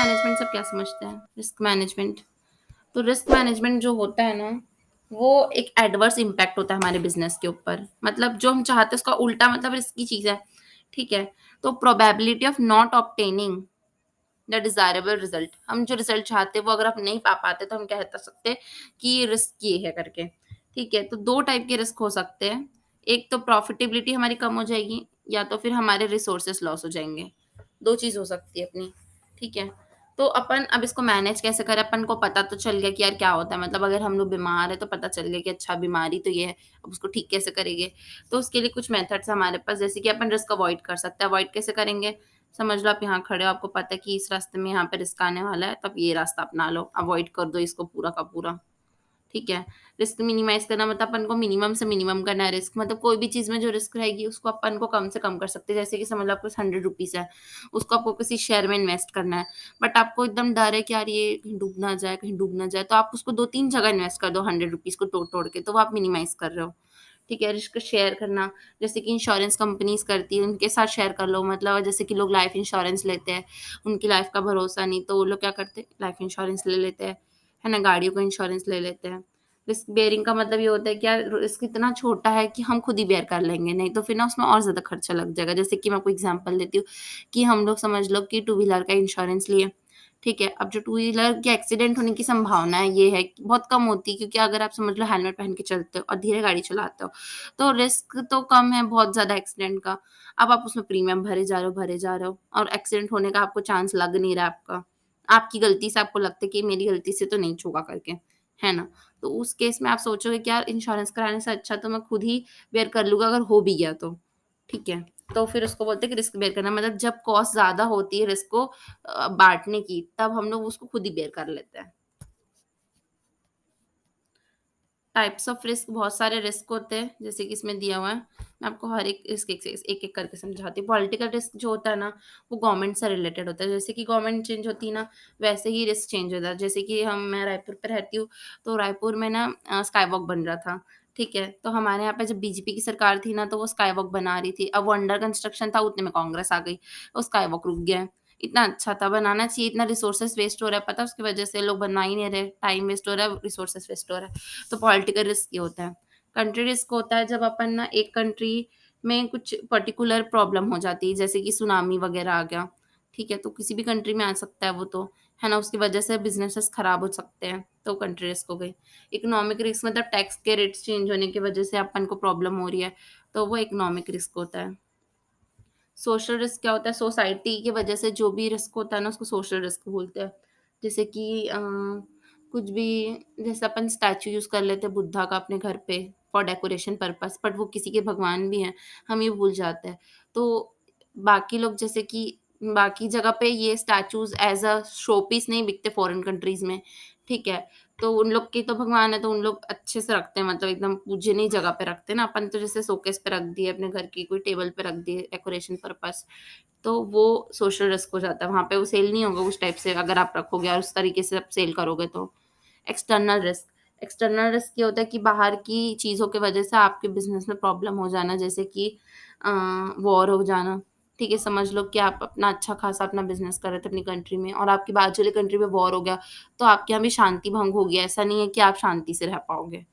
Management सब क्या समझते हैं? Risk management. तो रिस्क मैनेजमेंट जो होता है ना, वो एक एडवर्स इम्पैक्ट होता है हमारे बिजनेस के ऊपर। मतलब जो हम चाहते हैं उसका उल्टा, मतलब रिस्की चीज है। ठीक है। तो probability of not obtaining the desirable result, हम जो रिजल्ट चाहते हैं वो अगर आप नहीं पा पाते तो हम कह सकते हैं कि ये रिस्क ये है करके। ठीक है। तो दो टाइप के रिस्क हो सकते हैं। एक तो प्रॉफिटेबिलिटी हमारी कम हो जाएगी, या तो फिर हमारे रिसोर्सेस लॉस हो जाएंगे। दो चीज हो सकती है अपनी। ठीक है। तो अपन अब इसको मैनेज कैसे करें? अपन को पता तो चल गया कि यार क्या होता है, मतलब अगर हम लोग बीमार है तो पता चल गया कि अच्छा बीमारी तो ये है, अब उसको ठीक कैसे करेंगे? तो उसके लिए कुछ मेथड्स हमारे पास, जैसे कि अपन रिस्क अवॉइड कर सकते हैं। अवॉइड कैसे करेंगे? समझ लो आप यहाँ खड़े हो, आपको पता है कि इस रास्ते में यहाँ पे रिस्क आने वाला है, तो आप ये रास्ता अपना लो, अवॉइड कर दो इसको पूरा का पूरा। ठीक है। रिस्क मिनिमाइज करना मतलब अपन को मिनिमम से मिनिमम करना है रिस्क। मतलब कोई भी चीज में जो रिस्क रहेगी उसको अपन को कम से कम कर सकते हैं। जैसे कि समझ लो आपको 100 रुपीज है, उसको आपको किसी शेयर में इन्वेस्ट करना है, बट आपको एकदम डर है कि यार ये कहीं डूब ना जाए, कहीं डूब ना जाए, तो आप उसको 2-3 जगह इन्वेस्ट कर दो 100 रुपीज को तोड़ तोड़ के, तो वो आप मिनिमाइज कर रहे हो। ठीक है। रिस्क शेयर करना, जैसे कि इंश्योरेंस कंपनीज करती है उनके साथ शेयर कर लो। मतलब जैसे कि लोग लाइफ इंश्योरेंस लेते हैं, उनकी लाइफ का भरोसा नहीं, तो वो लोग क्या करते हैं, लाइफ इंश्योरेंस ले लेते हैं, है ना, गाड़ियों का इंश्योरेंस ले लेते हैं। रिस्क बेयरिंग का मतलब ये होता है कि यार रिस्क इतना छोटा है कि हम खुद ही बेयर कर लेंगे, नहीं तो फिर ना उसमें और ज्यादा खर्चा लग जाएगा। जैसे कि मैं आपको एग्जांपल देती हूँ कि हम लोग समझ लो कि टू व्हीलर का इंश्योरेंस लिए। ठीक है। अब जो टू व्हीलर के एक्सीडेंट होने की संभावना है ये है कि बहुत कम होती है, क्योंकि अगर आप समझ लो हेलमेट पहन के चलते हो और धीरे गाड़ी चलाते हो तो रिस्क तो कम है बहुत ज्यादा एक्सीडेंट का। अब आप उसमें प्रीमियम भरे जा रहे हो, भरे जा रहे हो, और एक्सीडेंट होने का आपको चांस लग नहीं रहा है आपका, आपकी गलती से आपको लगता है कि मेरी गलती से तो नहीं छूगा करके, है ना। तो उस केस में आप सोचोगे कि यार इंश्योरेंस कराने से अच्छा तो मैं खुद ही बेयर कर लूँगा अगर हो भी गया तो। ठीक है। तो फिर उसको बोलते हैं कि रिस्क बेयर करना, मतलब जब कॉस्ट ज़्यादा होती है रिस्क को बाँटने की, तब हम लोग उसको खुद ही बेयर कर लेते हैं। टाइप्स ऑफ रिस्क, बहुत सारे रिस्क होते हैं जैसे कि इसमें दिया हुआ है। मैं आपको हर एक रिस्क एक-एक करके समझाती हूँ। पॉलिटिकल रिस्क जो होता है ना, वो गवर्नमेंट से रिलेटेड होता है। जैसे कि गवर्नमेंट चेंज होती है ना, वैसे ही रिस्क चेंज होता है। जैसे कि मैं रायपुर पे रहती हूँ, तो रायपुर में ना स्काई वॉक बन रहा था। ठीक है। तो हमारे यहाँ पे जब बीजेपी की सरकार थी ना, तो वो स्काई वॉक बना रही थी। अब वो अंडर कंस्ट्रक्शन था, उतने में कांग्रेस आ गई, वो स्काई वॉक रुक गया है। इतना अच्छा था, बनाना चाहिए, इतना रिसोर्सेज वेस्ट हो रहा है, पता है उसकी वजह से लोग बनवा ही नहीं रहे, टाइम वेस्ट हो रहा है, रिसोर्सेज वेस्ट हो रहा है। तो पॉलिटिकल रिस्क ये होता है। कंट्री रिस्क होता है जब अपन ना एक कंट्री में कुछ पर्टिकुलर प्रॉब्लम हो जाती है, जैसे कि सुनामी वगैरह आ गया। ठीक है। तो किसी भी कंट्री में आ सकता है वो, तो है ना, उसकी वजह से बिजनेसेस खराब हो सकते हैं, तो कंट्री रिस्क हो गई। इकोनॉमिक रिस्क मतलब टैक्स के रेट्स चेंज होने की वजह से अपन को प्रॉब्लम हो रही है, तो वो इकोनॉमिक रिस्क होता है। सोशल रिस्क क्या होता है? सोसाइटी की वजह से जो भी रिस्क होता है ना, उसको सोशल रिस्क बोलते हैं। जैसे कि कुछ भी, जैसे अपन स्टैचू यूज़ कर लेते हैं बुद्धा का अपने घर पे फॉर डेकोरेशन पर्पस, बट वो किसी के भगवान भी हैं, हम ये भूल जाते हैं। तो बाकी लोग जैसे कि बाकी जगह पे ये statues as a show piece नहीं बिकते फॉरेन कंट्रीज़ में, ठीक है? तो उन लोग के तो भगवान है, तो उन लोग अच्छे से रखते हैं, मतलब एकदम पूजनीय जगह पे रखते हैं ना। अपन तो जैसे शोकेस पे रख दिए अपने घर की, कोई टेबल पे रख दिए डेकोरेशन पर्पस, तो वो सोशल रिस्क हो जाता है। वहाँ पे वो सेल नहीं होगा उस टाइप से अगर आप रखोगे और उस तरीके से आप सेल करोगे तो। एक्सटर्नल रिस्क, एक्सटर्नल रिस्क ये होता है कि बाहर की चीज़ों की वजह से आपके बिज़नेस में प्रॉब्लम हो जाना, जैसे कि वॉर हो जाना। ठीक है। समझ लो कि आप अपना अच्छा खासा अपना बिज़नेस कर रहे थे अपनी कंट्री में, और आपकी बाजू वाली कंट्री में वॉर हो गया, तो आपके यहाँ भी शांति भंग हो गया। ऐसा नहीं है कि आप शांति से रह पाओगे।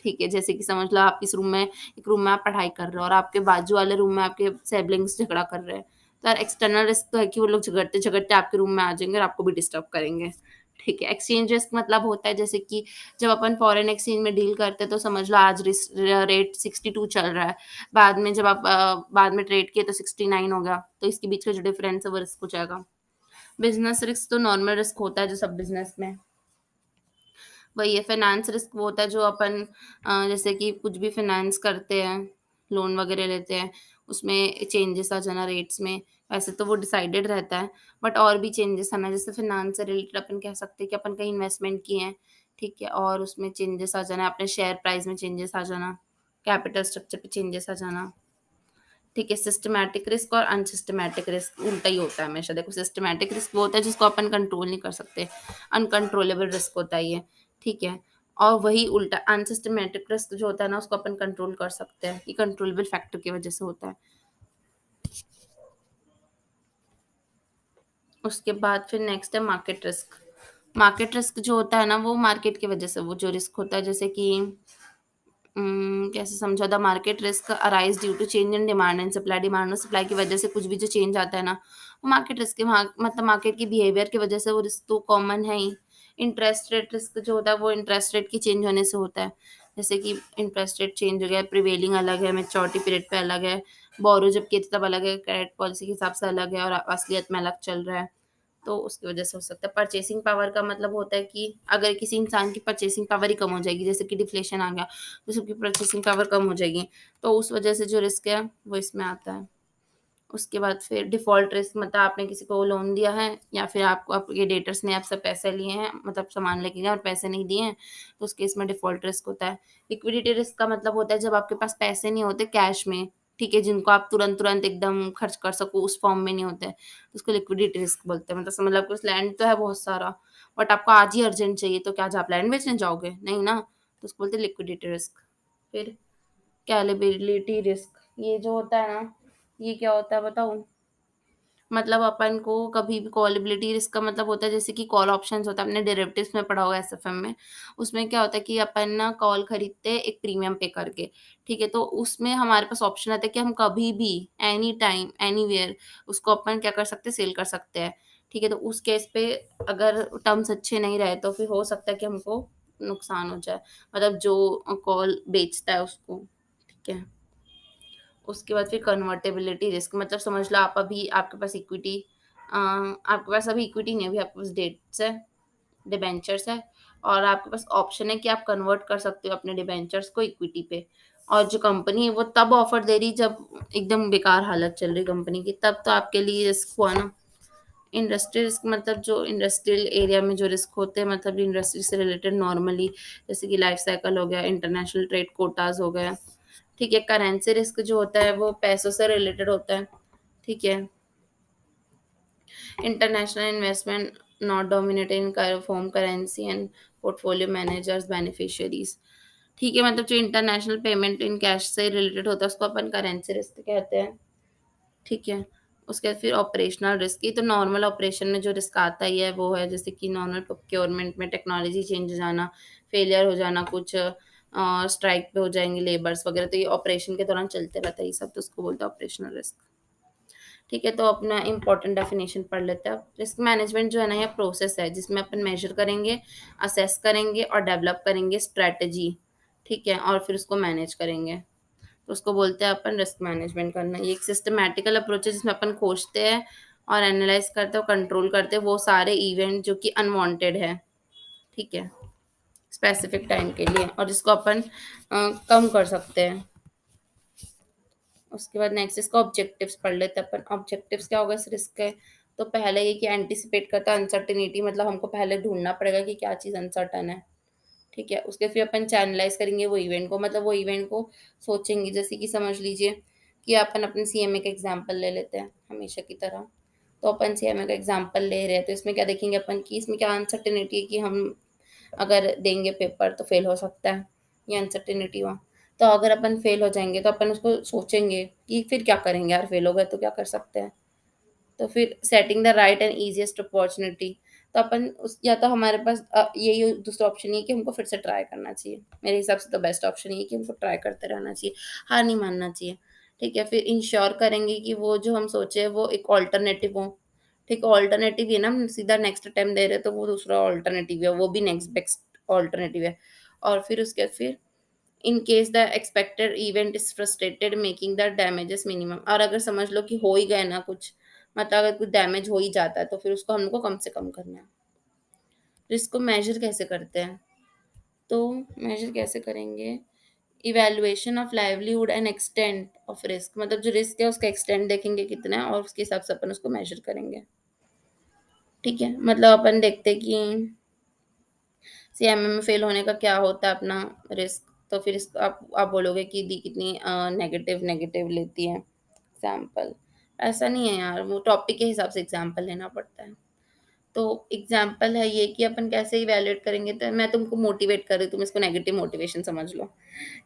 ठीक है। जैसे कि समझ लो आप इस रूम में, एक रूम में आप पढ़ाई कर रहे हो और आपके बाजू वाले रूम में आपके सिबलिंग्स झगड़ा कर रहे हैं। तो यार एक्सटर्नल रिस्क तो है कि वो लोग झगड़ते-झगड़ते आपके रूम में आ जाएँगे और आपको भी डिस्टर्ब करेंगे। ठीक है। एक्सचेंज रिस्क मतलब होता है जैसे कि जब अपन फॉरेन एक्सचेंज में डील करते हैं, तो समझ लो आज रेट 62 चल रहा है, बाद में जब आप बाद में ट्रेड किए तो 69 हो गया, तो इसके बीच का जो डिफरेंस है वो रिस्क हो जाएगा। बिज़नेस रिस्क तो नॉर्मल रिस्क होता है जो सब बिज़नेस में, वही है। फाइनेंस रिस्क वो होता है जो अपन जैसे कि कुछ भी फाइनेंस करते हैं, लोन वगैरह लेते हैं, उसमें चेंजेस आ जाना रेट्स में। वैसे तो वो डिसाइडेड रहता है, बट और भी चेंजेस आना, जैसे फाइनेंस से रिलेटेड अपन कह सकते हैं कि अपन कहीं इन्वेस्टमेंट किए हैं, ठीक है, और उसमें चेंजेस आ जाना, अपने शेयर प्राइस में चेंजेस आ जाना, कैपिटल स्ट्रक्चर पे चेंजेस आ जाना। ठीक है। सिस्टमैटिक रिस्क और अनसिस्टमैटिक रिस्क उल्टा ही होता है हमेशा। देखो सिस्टमैटिक रिस्क वो होता है जिसको अपन कंट्रोल नहीं कर सकते, अनकंट्रोलेबल रिस्क होता है ये। ठीक है। और वही उल्टा अनसिस्टमैटिक रिस्क जो होता है ना, उसको अपन कंट्रोल कर सकते हैं, ये कंट्रोलेबल फैक्टर की वजह से होता है। उसके बाद फिर नेक्स्ट है मार्केट रिस्क। मार्केट रिस्क जो होता है ना, वो मार्केट की वजह से वो जो रिस्क होता है, जैसे कि कैसे समझा, the market risk arise due to change in demand and supply. Demand और सप्लाई की वजह से कुछ भी जो चेंज आता है ना, वो मार्केट रिस्क के मतलब मार्केट की बिहेवियर की वजह से वो रिस्क तो कॉमन है ही। इंटरेस्ट रेट रिस्क जो होता है वो इंटरेस्ट रेट की चेंज होने से होता है। जैसे कि इंटरेस्ट रेट चेंज हो गया, प्रिवेलिंग अलग है, मेच्योरिटी पीरियड पे अलग है, बोरो जब किए थे तब अलग है, क्रेडिट पॉलिसी के हिसाब से अलग है, और असलियत में अलग चल रहा है। तो उसकी वजह से हो सकता है। परचेसिंग पावर का मतलब होता है कि अगर किसी इंसान की परचेसिंग पावर ही कम हो जाएगी, जैसे कि डिफ्लेशन आ गया, तो सबकी परचेसिंग पावर कम हो जाएगी, तो उस वजह से जो रिस्क है वो इसमें आता है। उसके बाद फिर डिफ़ॉल्ट रिस्क, मतलब आपने किसी को लोन दिया है या फिर आपको आपके डेटर्स ने आपसे पैसे लिए हैं, मतलब सामान लेके गए और पैसे नहीं दिए हैं, तो उस केस में डिफ़ॉल्ट रिस्क होता है। लिक्विडिटी रिस्क का मतलब होता है जब आपके पास पैसे नहीं होते कैश में, ठीक है, जिनको आप तुरंत-तुरंत एकदम खर्च कर सको, उस फॉर्म में नहीं होते हैं, तो उसको लिक्विडिटी रिस्क बोलते हैं। मतलब समझ लो आपके पास लैंड तो है बहुत सारा, बट आपको आज ही अर्जेंट चाहिए, तो क्या आज आप लैंड बेचने जाओगे? नहीं ना, तो उसको बोलते हैं लिक्विडिटी रिस्क। फिर कैलिबिलिटी रिस्क, ये जो होता है ना, ये क्या होता है बताऊँ? मतलब अपन को कभी भी कॉलेबिलिटी रिस्क का मतलब होता है, जैसे कि कॉल ऑप्शंस होता है, आपने डेरिवेटिव्स में पढ़ा होगा एसएफएम में। उसमें क्या होता है कि अपन ना कॉल खरीदते हैं एक प्रीमियम पे करके, ठीक है? तो उसमें हमारे पास ऑप्शन आता है कि हम कभी भी, एनी टाइम, एनीवेयर उसको अपन क्या कर सकते हैं, सेल कर सकते हैं, ठीक है? तो उस केस पे अगर टर्म्स अच्छे नहीं रहे तो फिर हो सकता है कि हमको नुकसान हो जाए, मतलब जो कॉल बेचता है उसको, ठीक है? उसके बाद फिर कन्वर्टेबिलिटी रिस्क, मतलब समझ लो आप अभी आपके पास इक्विटी, आपके पास अभी इक्विटी नहीं है, अभी आपके पास डेट्स है, डिबेंचर्स है, और आपके पास ऑप्शन है कि आप कन्वर्ट कर सकते हो अपने डिबेंचर्स को इक्विटी पे, और जो कंपनी है वो तब ऑफर दे रही जब एकदम बेकार हालत चल रही कंपनी की, तब तो आपके लिए रिस्क हुआ ना। इंडस्ट्री रिस्क मतलब जो इंडस्ट्रियल एरिया में जो रिस्क होते हैं, मतलब इंडस्ट्री से रिलेटेड नॉर्मली, जैसे कि लाइफ साइकिल हो गया, इंटरनेशनल ट्रेड कोटाज हो गया, ठीक है। करेंसी रिस्क जो होता है वो पैसों से रिलेटेड होता है, ठीक है। International investment not dominated in form currency and portfolio managers beneficiaries, ठीक है। मतलब जो इंटरनेशनल पेमेंट इन कैश से रिलेटेड होता है उसको अपन करेंसी रिस्क कहते हैं, ठीक है। उसके बाद फिर ऑपरेशनल रिस्क, ये तो नॉर्मल ऑपरेशन में जो रिस्क आता ही है वो है, जैसे कि नॉर्मल प्रोक्योरमेंट में टेक्नोलॉजी चेंज हो जाना, फेलियर हो जाना, कुछ स्ट्राइक पे हो जाएंगे लेबर्स वगैरह, तो ये ऑपरेशन के दौरान चलते रहता है ये सब, तो उसको बोलते हैं ऑपरेशनल रिस्क, ठीक है। तो अपना इंपॉर्टेंट डेफिनेशन पढ़ लेते हैं। रिस्क मैनेजमेंट जो है ना, ये प्रोसेस है जिसमें अपन मेजर करेंगे, असेस करेंगे और डेवलप करेंगे स्ट्रेटजी, ठीक है, और फिर उसको मैनेज करेंगे, तो उसको बोलते हैं अपन रिस्क मैनेजमेंट करना। ये एक सिस्टमैटिकल अप्रोच है जिसमें अपन खोजते हैं और एनालाइज करते हैं और कंट्रोल करते हैं वो सारे इवेंट जो कि अनवांटेड है, ठीक है, स्पेसिफिक टाइम के लिए, और जिसको अपन कम कर सकते हैं। उसके बाद नेक्स्ट इसका ऑब्जेक्टिव्स पढ़ लेते हैं अपन। ऑब्जेक्टिव्स क्या होगा इस रिस्क के? तो पहले ये कि एंटिसिपेट करता है अनसर्टेनिटी, मतलब हमको पहले ढूंढना पड़ेगा कि क्या चीज़ अनसर्टन है, ठीक है। उसके फिर अपन चैनलाइज़ करेंगे वो इवेंट को, मतलब वो इवेंट को सोचेंगे, जैसे कि समझ लीजिए कि अपन अपने सीएमए का एग्जांपल ले लेते हैं हमेशा की तरह। तो अपन सीएमए का एग्जांपल ले रहे हैं, तो इसमें क्या देखेंगे अपन कि इसमें क्या अनसर्टेनिटी है कि हम अगर देंगे पेपर तो फेल हो सकता है, ये अनसर्टेनिटी हुआ। तो अगर अपन फेल हो जाएँगे तो अपन उसको सोचेंगे कि फिर क्या करेंगे यार, फेल हो गए तो क्या कर सकते हैं? तो फिर setting the right and easiest opportunity, तो अपन उस या तो हमारे पास यही दूसरा ऑप्शन ये है कि हमको फिर से ट्राई करना चाहिए। मेरे हिसाब से तो बेस्ट ऑप्शन ये है कि हमको ट्राई करते रहना चाहिए, हार नहीं मानना चाहिए, ठीक है। फिर इंश्योर करेंगे कि वो जो हम सोचे हैं वो एक अल्टरनेटिव हो, ठीक है। अल्टरनेटिव ये ना, हम सीधा नेक्स्ट अटेम्प्ट दे रहे हैं तो वो दूसरा अल्टरनेटिव है, वो भी नेक्स्ट बेस्ट अल्टरनेटिव है। और फिर उसके बाद फिर in case the expected event is frustrated making the damages minimum, और अगर समझ लो कि हो ही गए ना कुछ, मतलब अगर कुछ डैमेज हो ही जाता है तो फिर उसको हमको कम से कम करना है। रिस्क को मेजर कैसे करते हैं? तो मेजर कैसे करेंगे? Evaluation of livelihood and extent of risk, मतलब जो रिस्क है उसका एक्सटेंट देखेंगे कितना है और उसके हिसाब से अपन उसको मेजर करेंगे, ठीक है। मतलब अपन देखते हैं कि सीएमए में फेल होने का क्या होता है अपना रिस्क, तो फिर इस आप बोलोगे कि दी कितनी नेगेटिव नेगेटिव लेती है एग्जाम्पल। ऐसा नहीं है यार, वो टॉपिक के हिसाब से एग्जाम्पल लेना पड़ता है। तो एग्जाम्पल है ये कि अपन कैसे इवैल्यूएट करेंगे, तो मैं तुमको मोटिवेट कर रही हूँ, तुम इसको नेगेटिव मोटिवेशन समझ लो।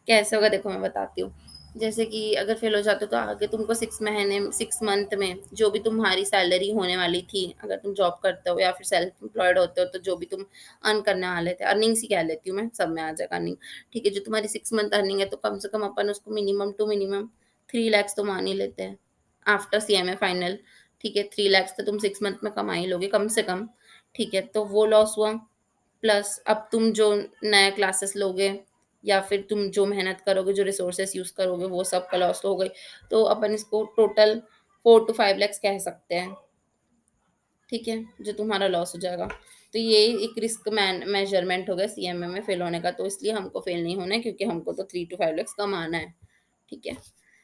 कैसे होगा देखो मैं बताती हूँ। जैसे कि अगर फेल हो जाते हो तो आगे तुमको 6 मंथ में जो भी तुम्हारी सैलरी होने वाली थी, अगर तुम जॉब करते हो या फिर सेल्फ एम्प्लॉयड होते हो, तो जो भी तुम अर्न करने वाले थे, अर्निंग्स ही कह लेती हूँ मैं, सब में आ जाएगा अर्निंग। ठीक है, जो तुम्हारी 6 मंथ अर्निंग है तो कम से कम अपन उसको मिनिमम टू मिनिमम 3 लाख तो मान ही लेते हैं आफ्टर सीएमए फाइनल। ठीक है, 3 लाख तो तुम 6 मंथ में कमा ही लोगे कम से कम। ठीक है, तो वो लॉस हुआ। प्लस अब तुम जो नया क्लासेस लोगे या फिर तुम जो मेहनत करोगे, जो रिसोर्सेस यूज़ करोगे, वो सब का लॉस तो हो गई। तो अपन इसको टोटल 4 to 5 lakhs कह सकते हैं। ठीक है, जो तुम्हारा लॉस हो जाएगा। तो ये एक रिस्क मेजरमेंट हो गया सीएमए में फेल होने का, तो इसलिए हमको फेल नहीं होना है क्योंकि हमको तो 3 to 5 lakhs कमाना है। ठीक है।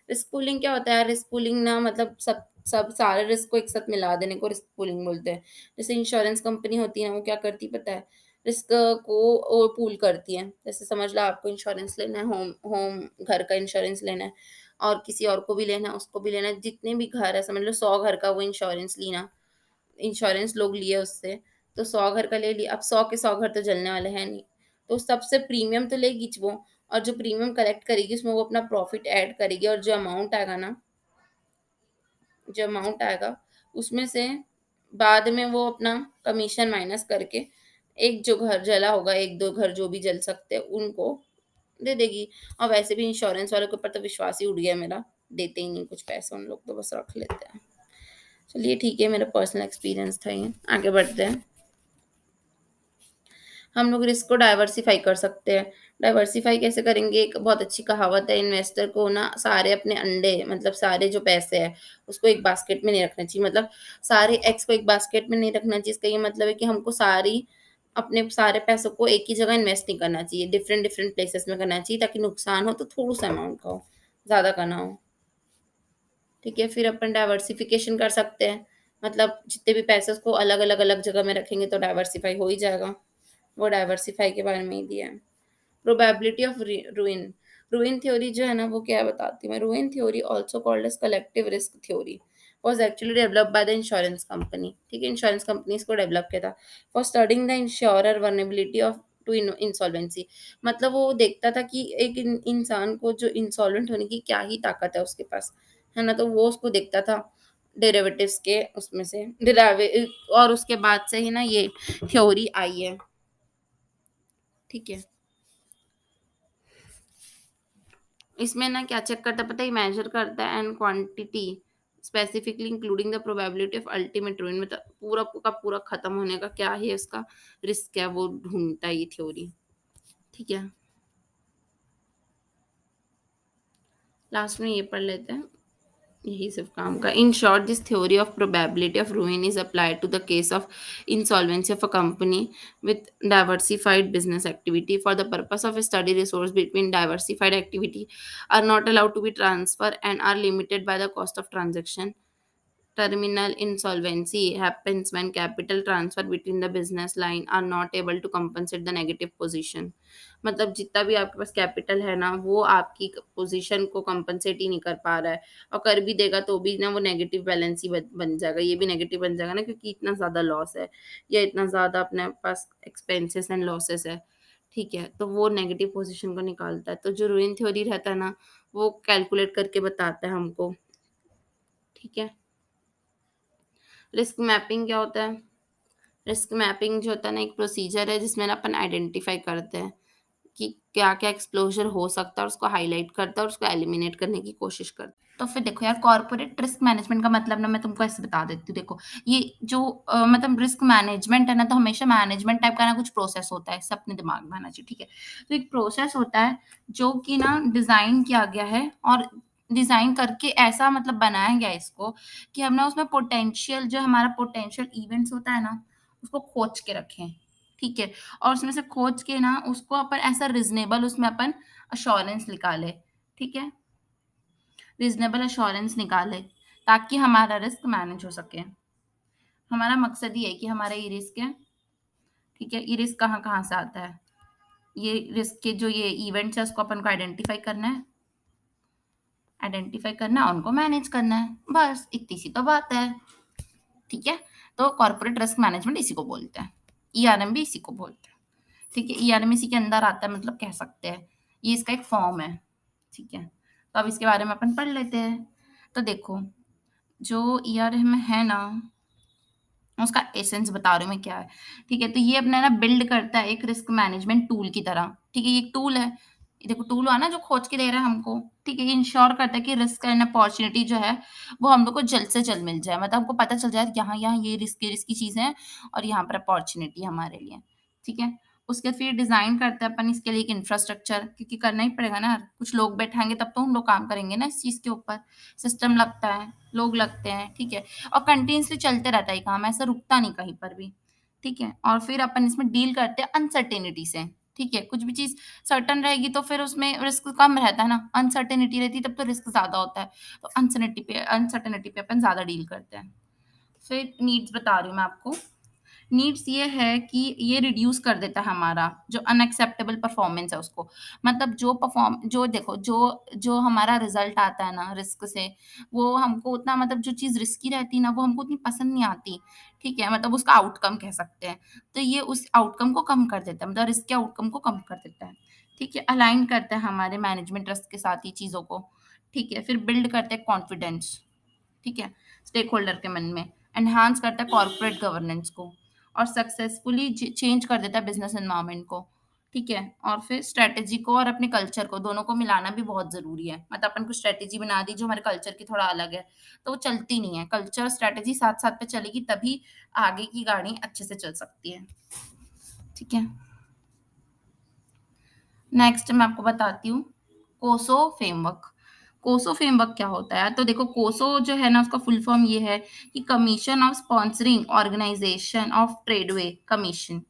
रिस्क पूलिंग क्या होता है? रिस्क पूलिंग ना मतलब सब सब सारे रिस्क को एक साथ मिला देने को रिस्क पूलिंग बोलते हैं। जैसे इंश्योरेंस कंपनी होती है ना, वो क्या करती है पता है? रिस्क को वो पूल करती है। जैसे समझ लो आपको इंश्योरेंस लेना है, होम होम घर का इंश्योरेंस लेना है और किसी और को भी लेना है, उसको भी लेना है। जितने भी घर है, समझ लो 100 घर का वो इंश्योरेंस ली ना, इंश्योरेंस लोग लिए उससे, तो 100 घर का ले लिया। अब 100 के 100 घर तो जलने वाले हैं नहीं, तो सबसे प्रीमियम तो लेगी वो। और जो प्रीमियम कलेक्ट करेगी उसमें वो अपना प्रॉफिट ऐड करेगी, और जो अमाउंट आएगा उसमें से बाद में वो अपना कमीशन माइनस करके एक जो घर जला होगा, एक दो घर जो भी जल सकते हैं उनको दे देगी। और वैसे भी इंश्योरेंस वालों के ऊपर तो विश्वास ही उड़ गया मेरा, देते ही नहीं कुछ पैसे उन लोग, तो बस रख लेते हैं। चलिए ठीक है, मेरा पर्सनल एक्सपीरियंस था ये, आगे बढ़ते हैं। हम लोग रिस्क को डाइवर्सिफ़ाई कर सकते हैं। डाइवर्सिफ़ाई कैसे करेंगे? एक बहुत अच्छी कहावत है, इन्वेस्टर को ना सारे अपने अंडे, मतलब सारे जो पैसे हैं उसको एक बास्केट में नहीं रखना चाहिए। मतलब सारे एग्स को एक बास्केट में नहीं रखना चाहिए। इसका ये मतलब है कि हमको अपने सारे पैसों को एक ही जगह इन्वेस्ट नहीं करना चाहिए। डिफरेंट डिफरेंट प्लेसेस में करना चाहिए ताकि नुकसान हो तो थोड़ा-सा अमाउंट का हो, ज़्यादा का ना हो। ठीक है, फिर अपन डाइवर्सिफ़िकेशन कर सकते हैं। मतलब जितने भी पैसे उसको अलग-अलग अलग जगह में रखेंगे तो डाइवर्सिफ़ाई हो ही जाएगा। वो डाइवर्सिफ़ाई के बारे में ही दिया है। Probability of ruin. Ruin theory जो है ना, वो क्या बताती है मैं, ruin theory also called as collective risk theory was actually developed by the insurance company. ठीक है, इंश्योरेंस कंपनी इसको डेवलप किया था for studying the insurer vulnerability of to insolvency. मतलब वो देखता था कि एक इंसान को जो इंसॉल्वेंट होने की क्या ही ताकत है उसके पास, है ना? तो वो उसको देखता था डेरिवेटिव्स के उसमें से डिराइव, और उसके बाद से ही ना ये थ्योरी आई है। ठीक है, इसमें ना क्या चेक करता है पता है? मेजर करता है and quantity specifically including the probability of ultimate रूइन, मतलब पूरा का पूरा खत्म होने का क्या है उसका रिस्क है, वो ढूंढता है ये थ्योरी। ठीक है, लास्ट में ये पढ़ लेते हैं, यही सिर्फ काम का। In short, this theory of probability of ruin is applied to the case of insolvency of a company with diversified business activity. For the purpose of a study, resource between diversified activity are not allowed to be transferred and are limited by the cost of transaction. Terminal insolvency happens when capital transfer between the business line are not able to compensate the negative position. मतलब जितना भी आपके पास capital है ना, वो आपकी position को compensate ही नहीं कर पा रहा है, और कर भी देगा तो भी ना वो नेगेटिव बैलेंस ही बन जाएगा। ये भी नेगेटिव बन जाएगा ना, क्योंकि इतना ज़्यादा लॉस है या इतना ज़्यादा अपने पास एक्सपेंसेस एंड लॉसेस है। ठीक है, तो वो नेगेटिव पोजीशन को निकालता है। तो जो रूइन थ्योरी रहता है ना, वो कैलकुलेट करके बताता है हमको। ठीक है, रिस्क मैपिंग क्या होता है? रिस्क मैपिंग जो होता है ना, एक प्रोसीजर है जिसमें ना अपन आइडेंटिफाई करते हैं कि क्या-क्या एक्सपोज़र हो सकता है और उसको हाइलाइट करता है और उसको एलिमिनेट करने की कोशिश करता है। तो फिर देखो यार, कॉर्पोरेट रिस्क मैनेजमेंट का मतलब ना मैं तुमको ऐसे बता देती हूँ। देखो, ये जो मतलब रिस्क मैनेजमेंट है ना, तो हमेशा मैनेजमेंट टाइप का ना कुछ प्रोसेस होता है, सब अपने दिमाग में आना चाहिए। ठीक है? तो एक प्रोसेस होता है जो कि ना डिज़ाइन किया गया है, और डिज़ाइन करके ऐसा मतलब बनाया गया है इसको कि हम ना उसमें पोटेंशियल, जो हमारा पोटेंशियल इवेंट्स होता है ना, उसको खोज के रखें। ठीक है? और उसमें से खोज के ना उसको अपन ऐसा रीज़नेबल उसमें अपन एश्योरेंस निकालें। ठीक है? रीज़नेबल एश्योरेंस निकालें ताकि हमारा रिस्क मैनेज हो सके। हमारा मकसद ये है कि हमारा ये रिस्क है, ठीक है? ये रिस्क कहाँ-कहाँ से आता है? ये रिस्क के जो ये इवेंट्स हैं उसको अपन को आइडेंटिफ़ाई करना है, उनको मैनेज करना है। बस इतनी सी तो बात है। ठीक है? तो कॉर्पोरेट रिस्क मैनेजमेंट इसी को बोलते हैं। ईआरएम भी इसी को बोलते हैं। ठीक है? ईआरएम इसी के अंदर आता है, मतलब कह सकते हैं। ये इसका एक फॉर्म है। ठीक है? तो अब इसके बारे में अपन पढ़ लेते हैं। तो देखो, जो ईआरएम है ना, उसका एसेंस बता रही हूँ मैं क्या है। ठीक है, तो ये अपना ना बिल्ड करता है एक रिस्क मैनेजमेंट टूल की तरह। ठीक है, ये एक टूल है। ये देखो टूल हुआ ना जो खोज के दे रहा है हमको। ठीक है, ये इंश्योर करता है कि रिस्क एंड अपॉर्चुनिटी जो है वो हम लोग को जल्द से जल्द मिल जाए। मतलब हमको पता चल जाए कि यहाँ यहाँ ये रिस्की चीजें हैं और यहाँ पर अपॉर्चुनिटी है हमारे लिए। ठीक है, उसके बाद फिर डिजाइन करते हैं अपन इसके लिए एक इंफ्रास्ट्रक्चर, क्योंकि करना ही पड़ेगा ना यार। कुछ लोग बैठाएंगे तब तो हम लोग काम करेंगे ना इस चीज के ऊपर। सिस्टम लगता है, लोग लगते हैं। ठीक है, और कंटिन्यूअसली चलते रहता है ये काम, ऐसा रुकता नहीं कहीं पर भी। ठीक है, और फिर अपन इसमें डील करते हैं अनसर्टेनिटी से। ठीक है, कुछ भी चीज़ सर्टेन रहेगी तो फिर उसमें रिस्क कम रहता है ना, अनसर्टेनिटी रहती है तब तो रिस्क ज़्यादा होता है। तो अनसर्टेनिटी पे अपन ज़्यादा डील करते हैं। फिर नीड्स बता रही हूँ मैं आपको। नीड्स ये है कि ये रिड्यूस कर देता है हमारा जो अनएक्सेप्टेबल परफॉर्मेंस है उसको। मतलब जो देखो जो हमारा रिजल्ट आता है ना रिस्क से, वो हमको उतना, मतलब जो चीज़ रिस्की रहती है ना वो हमको उतनी पसंद नहीं आती। ठीक है, मतलब उसका आउटकम कह सकते हैं। तो ये उस आउटकम को कम कर देता है, मतलब रिस्क के आउटकम को कम कर देता है। ठीक है, अलाइन करता है हमारे मैनेजमेंट ट्रस्ट के साथ ही चीज़ों को। ठीक है, फिर बिल्ड करते हैं कॉन्फिडेंस। ठीक है, स्टेक होल्डर के मन में। एनहांस करता है कॉर्पोरेट गवर्नेंस को, और सक्सेसफुली चेंज कर देता है बिजनेस एनवायरनमेंट को। ठीक है, और फिर स्ट्रेटेजी को और अपने कल्चर को दोनों को मिलाना भी बहुत जरूरी है। मतलब अपन को स्ट्रेटेजी बना दी जो हमारे कल्चर की थोड़ा अलग है, तो वो चलती नहीं है। कल्चर स्ट्रेटेजी साथ साथ पे चलेगी तभी आगे की गाड़ी अच्छे से चल सकती है। ठीक है, नेक्स्ट मैं आपको बताती हूँ कोसो फ्रेमवर्क। कोसो फ्रेमवर्क क्या होता है? तो देखो कोसो जो है ना उसका फुल फॉर्म ये है कि commission of sponsoring organisation of Treadway commission.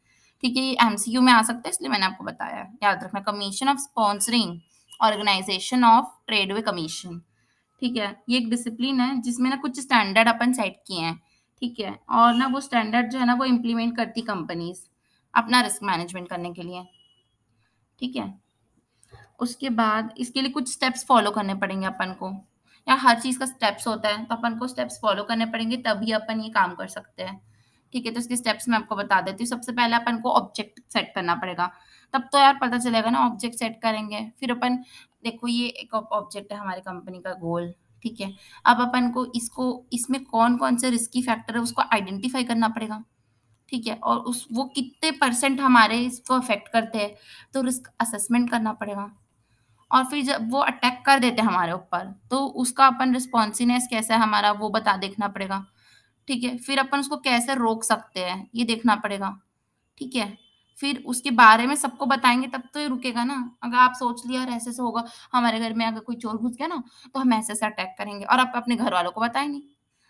ठीक है, ये एमसीक्यू में आ सकता है इसलिए मैंने आपको बताया है, याद रखना। Commission of sponsoring organisation of Treadway commission. ठीक है, ये एक डिसिप्लिन है जिसमें ना कुछ स्टैंडर्ड अपन सेट किए हैं। ठीक है, और ना वो स्टैंडर्ड जो है ना वो इम्प्लीमेंट करती कंपनीज अपना रिस्क मैनेजमेंट करने के लिए। ठीक है, उसके बाद इसके लिए कुछ स्टेप्स फॉलो करने पड़ेंगे अपन को, या हर चीज़ का स्टेप्स होता है तो अपन को स्टेप्स फॉलो करने पड़ेंगे तभी अपन ये काम कर सकते हैं। ठीक है, तो इसके स्टेप्स मैं आपको बता देती हूँ। सबसे पहले अपन को ऑब्जेक्ट सेट करना पड़ेगा, तब तो यार पता चलेगा ना। ऑब्जेक्ट सेट करेंगे फिर अपन, देखो ये एक ऑब्जेक्ट है हमारी कंपनी का गोल। ठीक है, अब अपन को इसको, इसमें कौन कौन से रिस्की फैक्टर है उसको आइडेंटिफाई करना पड़ेगा। ठीक है, और उस वो कितने परसेंट हमारे इसको अफेक्ट करते हैं, तो रिस्क असेसमेंट करना पड़ेगा। और फिर जब वो अटैक कर देते हैं हमारे ऊपर, तो उसका अपन रिस्पॉन्सिवनेस कैसा है हमारा वो बता देखना पड़ेगा। ठीक है, फिर अपन उसको कैसे रोक सकते हैं ये देखना पड़ेगा। ठीक है, फिर उसके बारे में सबको बताएँगे तब तो ये रुकेगा ना। अगर आप सोच लिया यार ऐसे-ऐसे होगा, हमारे घर में अगर कोई चोर घुस गया ना, तो हम ऐसे-ऐसे अटैक करेंगे, और आप अपने घर वालों को बताएँ नहीं।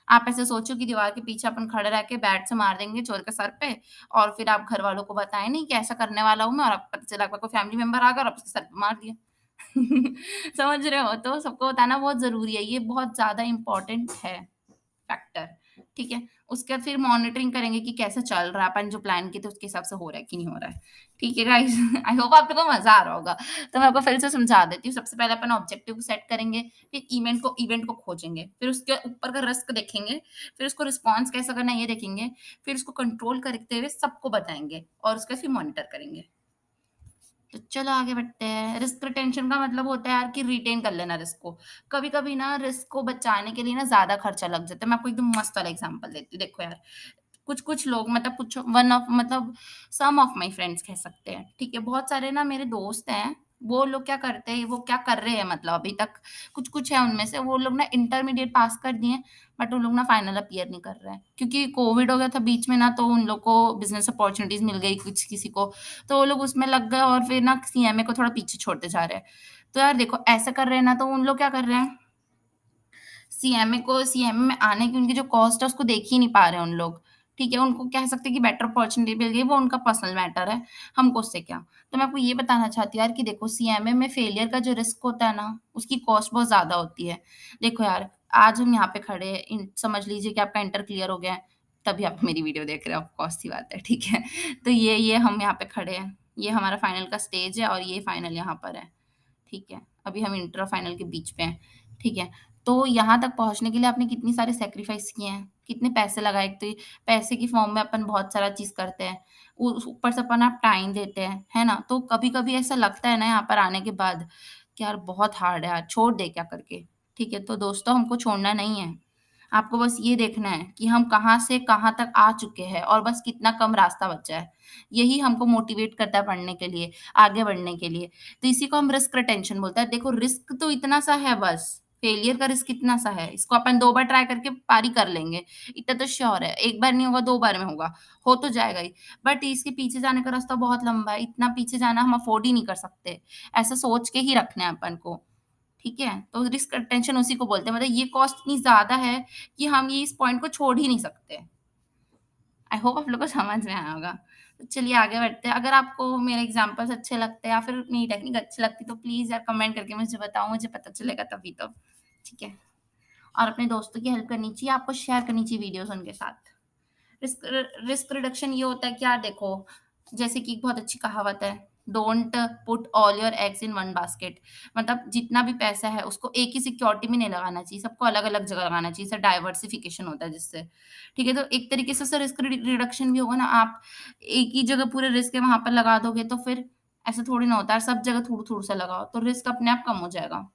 आप ऐसे सोचो कि दीवार के पीछे अपन खड़े रह के बैट से मार देंगे चोर के सर पे, और फिर आप घर वालों को बताएँ नहीं कि ऐसा करने वाला हूँ मैं, और अब पता चला आपका कोई फैमिली मेंबर आ गया और आप उसके सर पे मार दिया। समझ रहे हो? तो सबको बताना बहुत ज़रूरी है, ये बहुत ज़्यादा इम्पोर्टेंट है फैक्टर। ठीक है? उसके बाद फिर मॉनिटरिंग करेंगे कि कैसा चल रहा है, अपन जो प्लान किए थे उसके हिसाब से हो रहा है कि नहीं हो रहा है। ठीक है गाइस, आई होप आप लोगों को मज़ा आ रहा होगा। तो मैं आपको फिर से समझा देती हूँ। सबसे पहले अपन ऑब्जेक्टिव को सेट करेंगे, फिर इवेंट को खोजेंगे, फिर उसके ऊपर का रिस्क देखेंगे, फिर उसको रिस्पॉन्स कैसा करना है ये देखेंगे, फिर उसको कंट्रोल करते हुए सबको बताएँगे, और उसका फिर मॉनिटर करेंगे। तो चलो आगे बढ़ते हैं। रिस्क रिटेंशन का मतलब होता है यार कि रिटेन कर लेना रिस्क को। कभी-कभी ना रिस्क को बचाने के लिए ना ज़्यादा खर्चा लग जाता है। मैं आपको एकदम मस्त वाला एग्ज़ाम्पल देती हूँ। देखो यार, कुछ-कुछ लोग, मतलब कुछ वन ऑफ मतलब सम ऑफ माय फ्रेंड्स कह सकते हैं, ठीक है? बहुत सारे ना मेरे दोस्त हैं, वो लोग क्या करते हैं, वो क्या कर रहे हैं, मतलब अभी तक कुछ-कुछ है उनमें से, वो लोग ना इंटरमीडिएट पास कर दिए हैं, बट वो लोग ना फाइनल अपीयर नहीं कर रहे हैं। क्योंकि कोविड हो गया था बीच में ना, तो उन लोग को बिज़नेस अपॉर्च्युनिटीज़ मिल गई कुछ किसी को, तो वो लोग उसमें लग गए और फिर ना सीएमए को थोड़ा पीछे छोड़ते जा रहे हैं। तो यार देखो ऐसा कर रहे हैं ना, तो उन लोग क्या कर रहे हैं, सीएमए में आने की उनकी जो कॉस्ट है उसको देख ही नहीं पा रहे हैं उन लोग। ठीक है, उनको कह सकते हैं कि बेटर अपॉर्च्युनिटी मिल गई, वो उनका पर्सनल मैटर है, हमको उससे क्या। तो मैं आपको ये बताना चाहती हूँ यार कि देखो सीएमए में फेलियर का जो रिस्क होता है ना, उसकी कॉस्ट बहुत ज़्यादा होती है। देखो यार, आज हम यहाँ पे खड़े हैं, समझ लीजिए कि आपका इंटर क्लियर हो गया है, तभी आप मेरी वीडियो देख रहे हो, ऑफ कोर्स सी बात है, ठीक है। तो ये हम यहाँ पे खड़े हैं, ये हमारा फाइनल का स्टेज है और ये फाइनल यहाँ पर है। ठीक है, अभी हम इंटर और फाइनल के बीच पे हैं, ठीक है। तो यहाँ तक पहुँचने के लिए आपने कितनी सारे सैक्रिफाइस किए हैं, कितने पैसे लगाए। एक तो ये पैसे की फॉर्म में अपन बहुत सारा चीज़ करते हैं, ऊ ऊपर से अपन आप टाइम देते हैं, है ना? तो कभी-कभी ऐसा लगता है ना यहाँ पर आने के बाद कि यार बहुत हार्ड है यार, छोड़ दे क्या करके। ठीक है, तो दोस्तों हमको छोड़ना नहीं है। आपको बस ये देखना है कि हम कहाँ से कहाँ तक आ चुके हैं और बस कितना कम रास्ता बचा है। यही हमको मोटिवेट करता है पढ़ने के लिए, आगे बढ़ने के लिए। तो इसी को हम रिस्क रिटेंशन बोलते हैं। देखो रिस्क तो इतना सा है बस, फेलियर का रिस्क इतना सा है, इसको अपन 2 बार ट्राई करके पारी कर लेंगे, इतना तो श्योर है। 1 बार नहीं होगा, 2 बार में होगा, हो तो जाएगा ही। बट इसके पीछे जाने का रास्ता बहुत लंबा है, इतना पीछे जाना हम अफोर्ड ही नहीं कर सकते। ऐसा सोच के ही रखना है अपन को। ठीक है? तो रिस्क टेंशन उसी को बोलते हैं, मतलब ये कॉस्ट इतनी ज़्यादा है कि हम ये इस पॉइंट को छोड़ ही नहीं सकते। आई होप आप लोग को समझ में आया होगा। तो चलिए आगे बढ़ते हैं। अगर आपको मेरे एग्ज़ाम्पल्स अच्छे लगते हैं या फिर मेरी टेक्निक अच्छी लगती है तो प्लीज़ यार कमेंट करके मुझे बताओ, मुझे पता चलेगा तभी तो। ठीक है? और अपने दोस्तों की हेल्प करनी चाहिए, आपको शेयर करनी चाहिए वीडियोज़ उनके साथ। रिस्क रिडक्शन ये होता है कि यार देखो, जैसे कि एक बहुत अच्छी कहावत है, don't put all your eggs in one basket. मतलब जितना भी पैसा है उसको एक ही सिक्योरिटी में नहीं लगाना चाहिए, सबको अलग अलग जगह लगाना चाहिए। इससे डाइवर्सिफिकेशन होता है जिससे। ठीक है, तो एक तरीके से रिस्क रिडक्शन भी होगा ना। आप एक ही जगह पूरे रिस्क है वहां पर लगा दोगे तो फिर ऐसा थोड़ी ना होता है, सब जगह थोड़ा थोड़ा सा लगाओ तो रिस्क अपने आप कम हो जाएगा।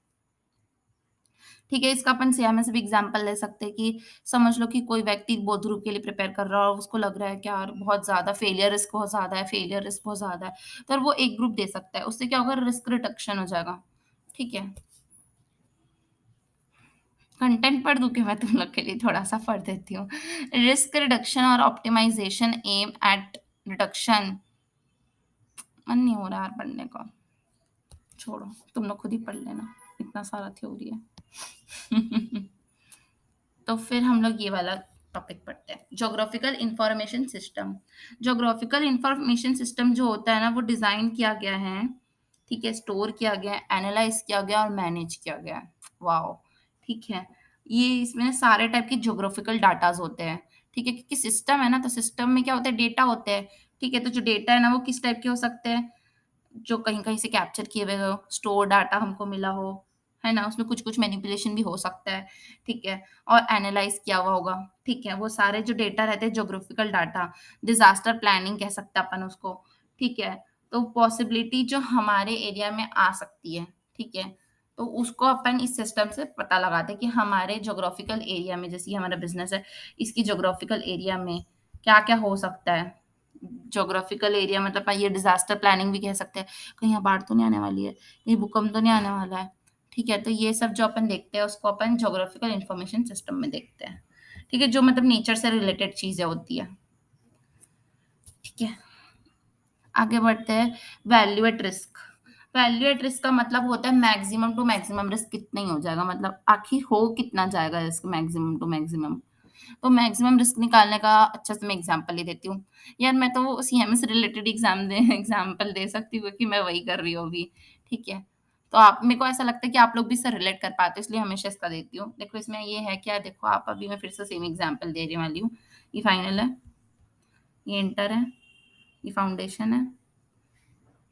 ठीक है, इसका अपन सियामें से भी एग्जांपल ले सकते हैं कि समझ लो कि कोई व्यक्ति बोध ग्रुप के लिए प्रिपेयर कर रहा है और उसको लग रहा है कि यार बहुत ज़्यादा फेलियर रिस्क बहुत ज़्यादा है, फेलियर रिस्क बहुत ज़्यादा है, तो वो एक ग्रुप दे सकता है। उससे क्या होगा, रिस्क रिडक्शन हो जाएगा। ठीक है, कंटेंट पढ़ दूँ क्या मैं तुम लोग के लिए? थोड़ा-सा पढ़ देती हूँ। रिस्क रिडक्शन और ऑप्टिमाइज़ेशन एम एट रिडक्शन। मन नहीं हो रहा यार पढ़ने का, छोड़ो, तुम लोग खुद ही पढ़ लेना, इतना सारा थ्योरी है। तो फिर हम लोग ये वाला टॉपिक पढ़ते हैं, geographical information system. Geographical information system जो होता है ना, वो डिजाइन किया गया है, ठीक है, स्टोर किया गया है, एनालाइज किया गया और मैनेज किया गया है। वाओ, ठीक है। ये इसमें ना सारे टाइप के ज्योग्राफिकल डाटाज होते हैं। ठीक है, क्योंकि सिस्टम है ना, तो सिस्टम में क्या होता है, डेटा होते हैं। ठीक है, तो जो डेटा है ना वो किस टाइप के हो सकते हैं, जो कहीं-कहीं से कैप्चर किए हुए हो, स्टोर डाटा हमको मिला हो, है ना? उसमें कुछ-कुछ मैनिपुलेशन भी हो सकता है, ठीक है? और एनालाइज़ किया हुआ होगा, ठीक है? वो सारे जो डेटा रहते हैं ज्योग्राफिकल डाटा, डिज़ास्टर प्लानिंग कह सकते हैं अपन उसको, ठीक है? तो पॉसिबिलिटी जो हमारे एरिया में आ सकती है, ठीक है? तो उसको अपन इस सिस्टम से पता लगाते हैं कि हमारे ज्योग्राफिकल एरिया में, जैसे ये हमारा बिज़नेस है, इसकी ज्योग्राफिकल एरिया में क्या-क्या हो सकता है। ज्योग्राफिकल एरिया मतलब ये डिजास्टर प्लानिंग भी कह सकते हैं, कहीं यहाँ बाढ़ तो नहीं आने वाली है, कहीं भूकंप तो नहीं आने वाला है। ठीक है, तो ये सब जो अपन देखते हैं उसको अपन ज्योग्राफिकल इंफॉर्मेशन सिस्टम में देखते हैं। ठीक है, जो मतलब नेचर से रिलेटेड चीजें होती है। ठीक है, आगे बढ़ते हैं। Value at risk. Value at risk का मतलब होता है मैक्सिमम टू मैक्सिमम रिस्क कितना ही हो जाएगा, मतलब आखिर हो कितना जाएगा रिस्क मैक्सिमम टू मैक्सिमम। तो मैक्सिमम रिस्क निकालने का अच्छा से मैं एग्जांपल ही देती हूँ। यार मैं तो सीएमए से रिलेटेड एग्जांपल दे सकती हूँ क्योंकि मैं वही कर रही हूँ अभी। ठीक है, तो आप, मेरे को ऐसा लगता है कि आप लोग भी इससे रिलेट कर पाते हो, इसलिए हमेशा इसका देती हूँ। देखो इसमें ये है क्या, देखो आप, अभी मैं फिर से सेम एग्जांपल दे रही वाली हूँ। ये फाइनल है, ये इंटर है, ये फाउंडेशन है।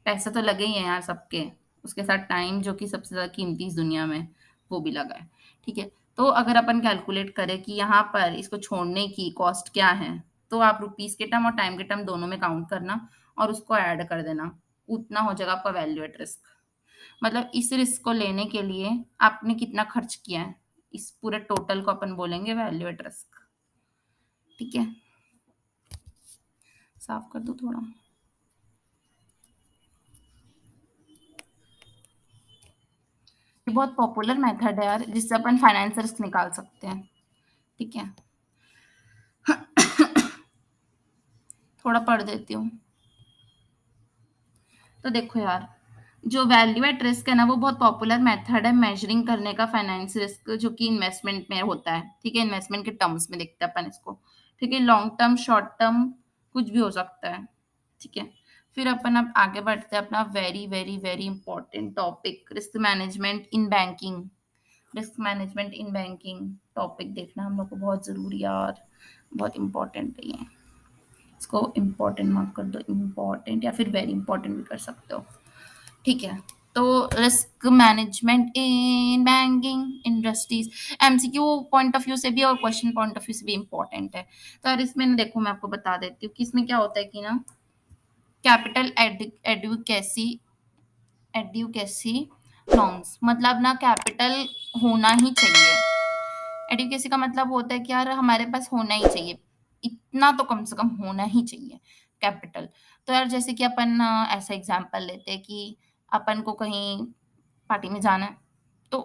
पैसे तो लगे ही हैं यार सबके, उसके साथ टाइम जो कि सबसे ज़्यादा कीमती इस दुनिया में, वो भी लगा है। ठीक है, तो अगर अपन कैलकुलेट करें कि यहाँ पर इसको छोड़ने की कॉस्ट क्या है, तो आप रुपीज़ के टर्म और टाइम के टर्म दोनों में काउंट करना और उसको ऐड कर देना, उतना हो जाएगा आपका वैल्यू एट रिस्क। मतलब इस रिस्क को लेने के लिए आपने कितना खर्च किया है, इस पूरे टोटल को अपन बोलेंगे वैल्यू एट रिस्क। ठीक है, साफ कर दूँ थोड़ा। ये बहुत पॉपुलर मेथड है यार, जिससे अपन फाइनेंस रिस्क निकाल सकते हैं। ठीक है, थोड़ा पढ़ देती हूँ। तो देखो यार, जो वैल्यू एट रिस्क है ना, वो बहुत पॉपुलर मेथड है मेजरिंग करने का फाइनेंस रिस्क, जो कि इन्वेस्टमेंट में होता है। ठीक है, इन्वेस्टमेंट के टर्म्स में देखते हैं अपन इसको। ठीक है, लॉन्ग टर्म, शॉर्ट टर्म, कुछ भी हो सकता है। ठीक है, फिर अपन अब आगे बढ़ते हैं अपना very very very important topic, risk management in banking. Risk management in banking topic देखना हम लोग को बहुत ज़रूरी है यार, बहुत इंपॉर्टेंट है ये। इसको इम्पोर्टेंट मार्क कर दो, इम्पोर्टेंट या फिर वेरी इंपॉर्टेंट भी कर सकते हो। ठीक है, तो risk management in banking industries MCQ point of view से भी और क्वेश्चन पॉइंट ऑफ व्यू से भी इम्पोर्टेंट है। तो यार इसमें ना देखो, मैं आपको बता देती हूँ कि इसमें क्या होता है कि ना, कैपिटल एडुकेसी एडुकेसी नॉर्म्स मतलब ना कैपिटल होना ही चाहिए। एडुकेसी का मतलब होता है कि यार हमारे पास होना ही चाहिए, इतना तो कम से कम होना ही चाहिए कैपिटल। तो यार जैसे कि अपन ऐसा एग्ज़ाम्पल लेते हैं कि अपन को कहीं पार्टी में जाना है, तो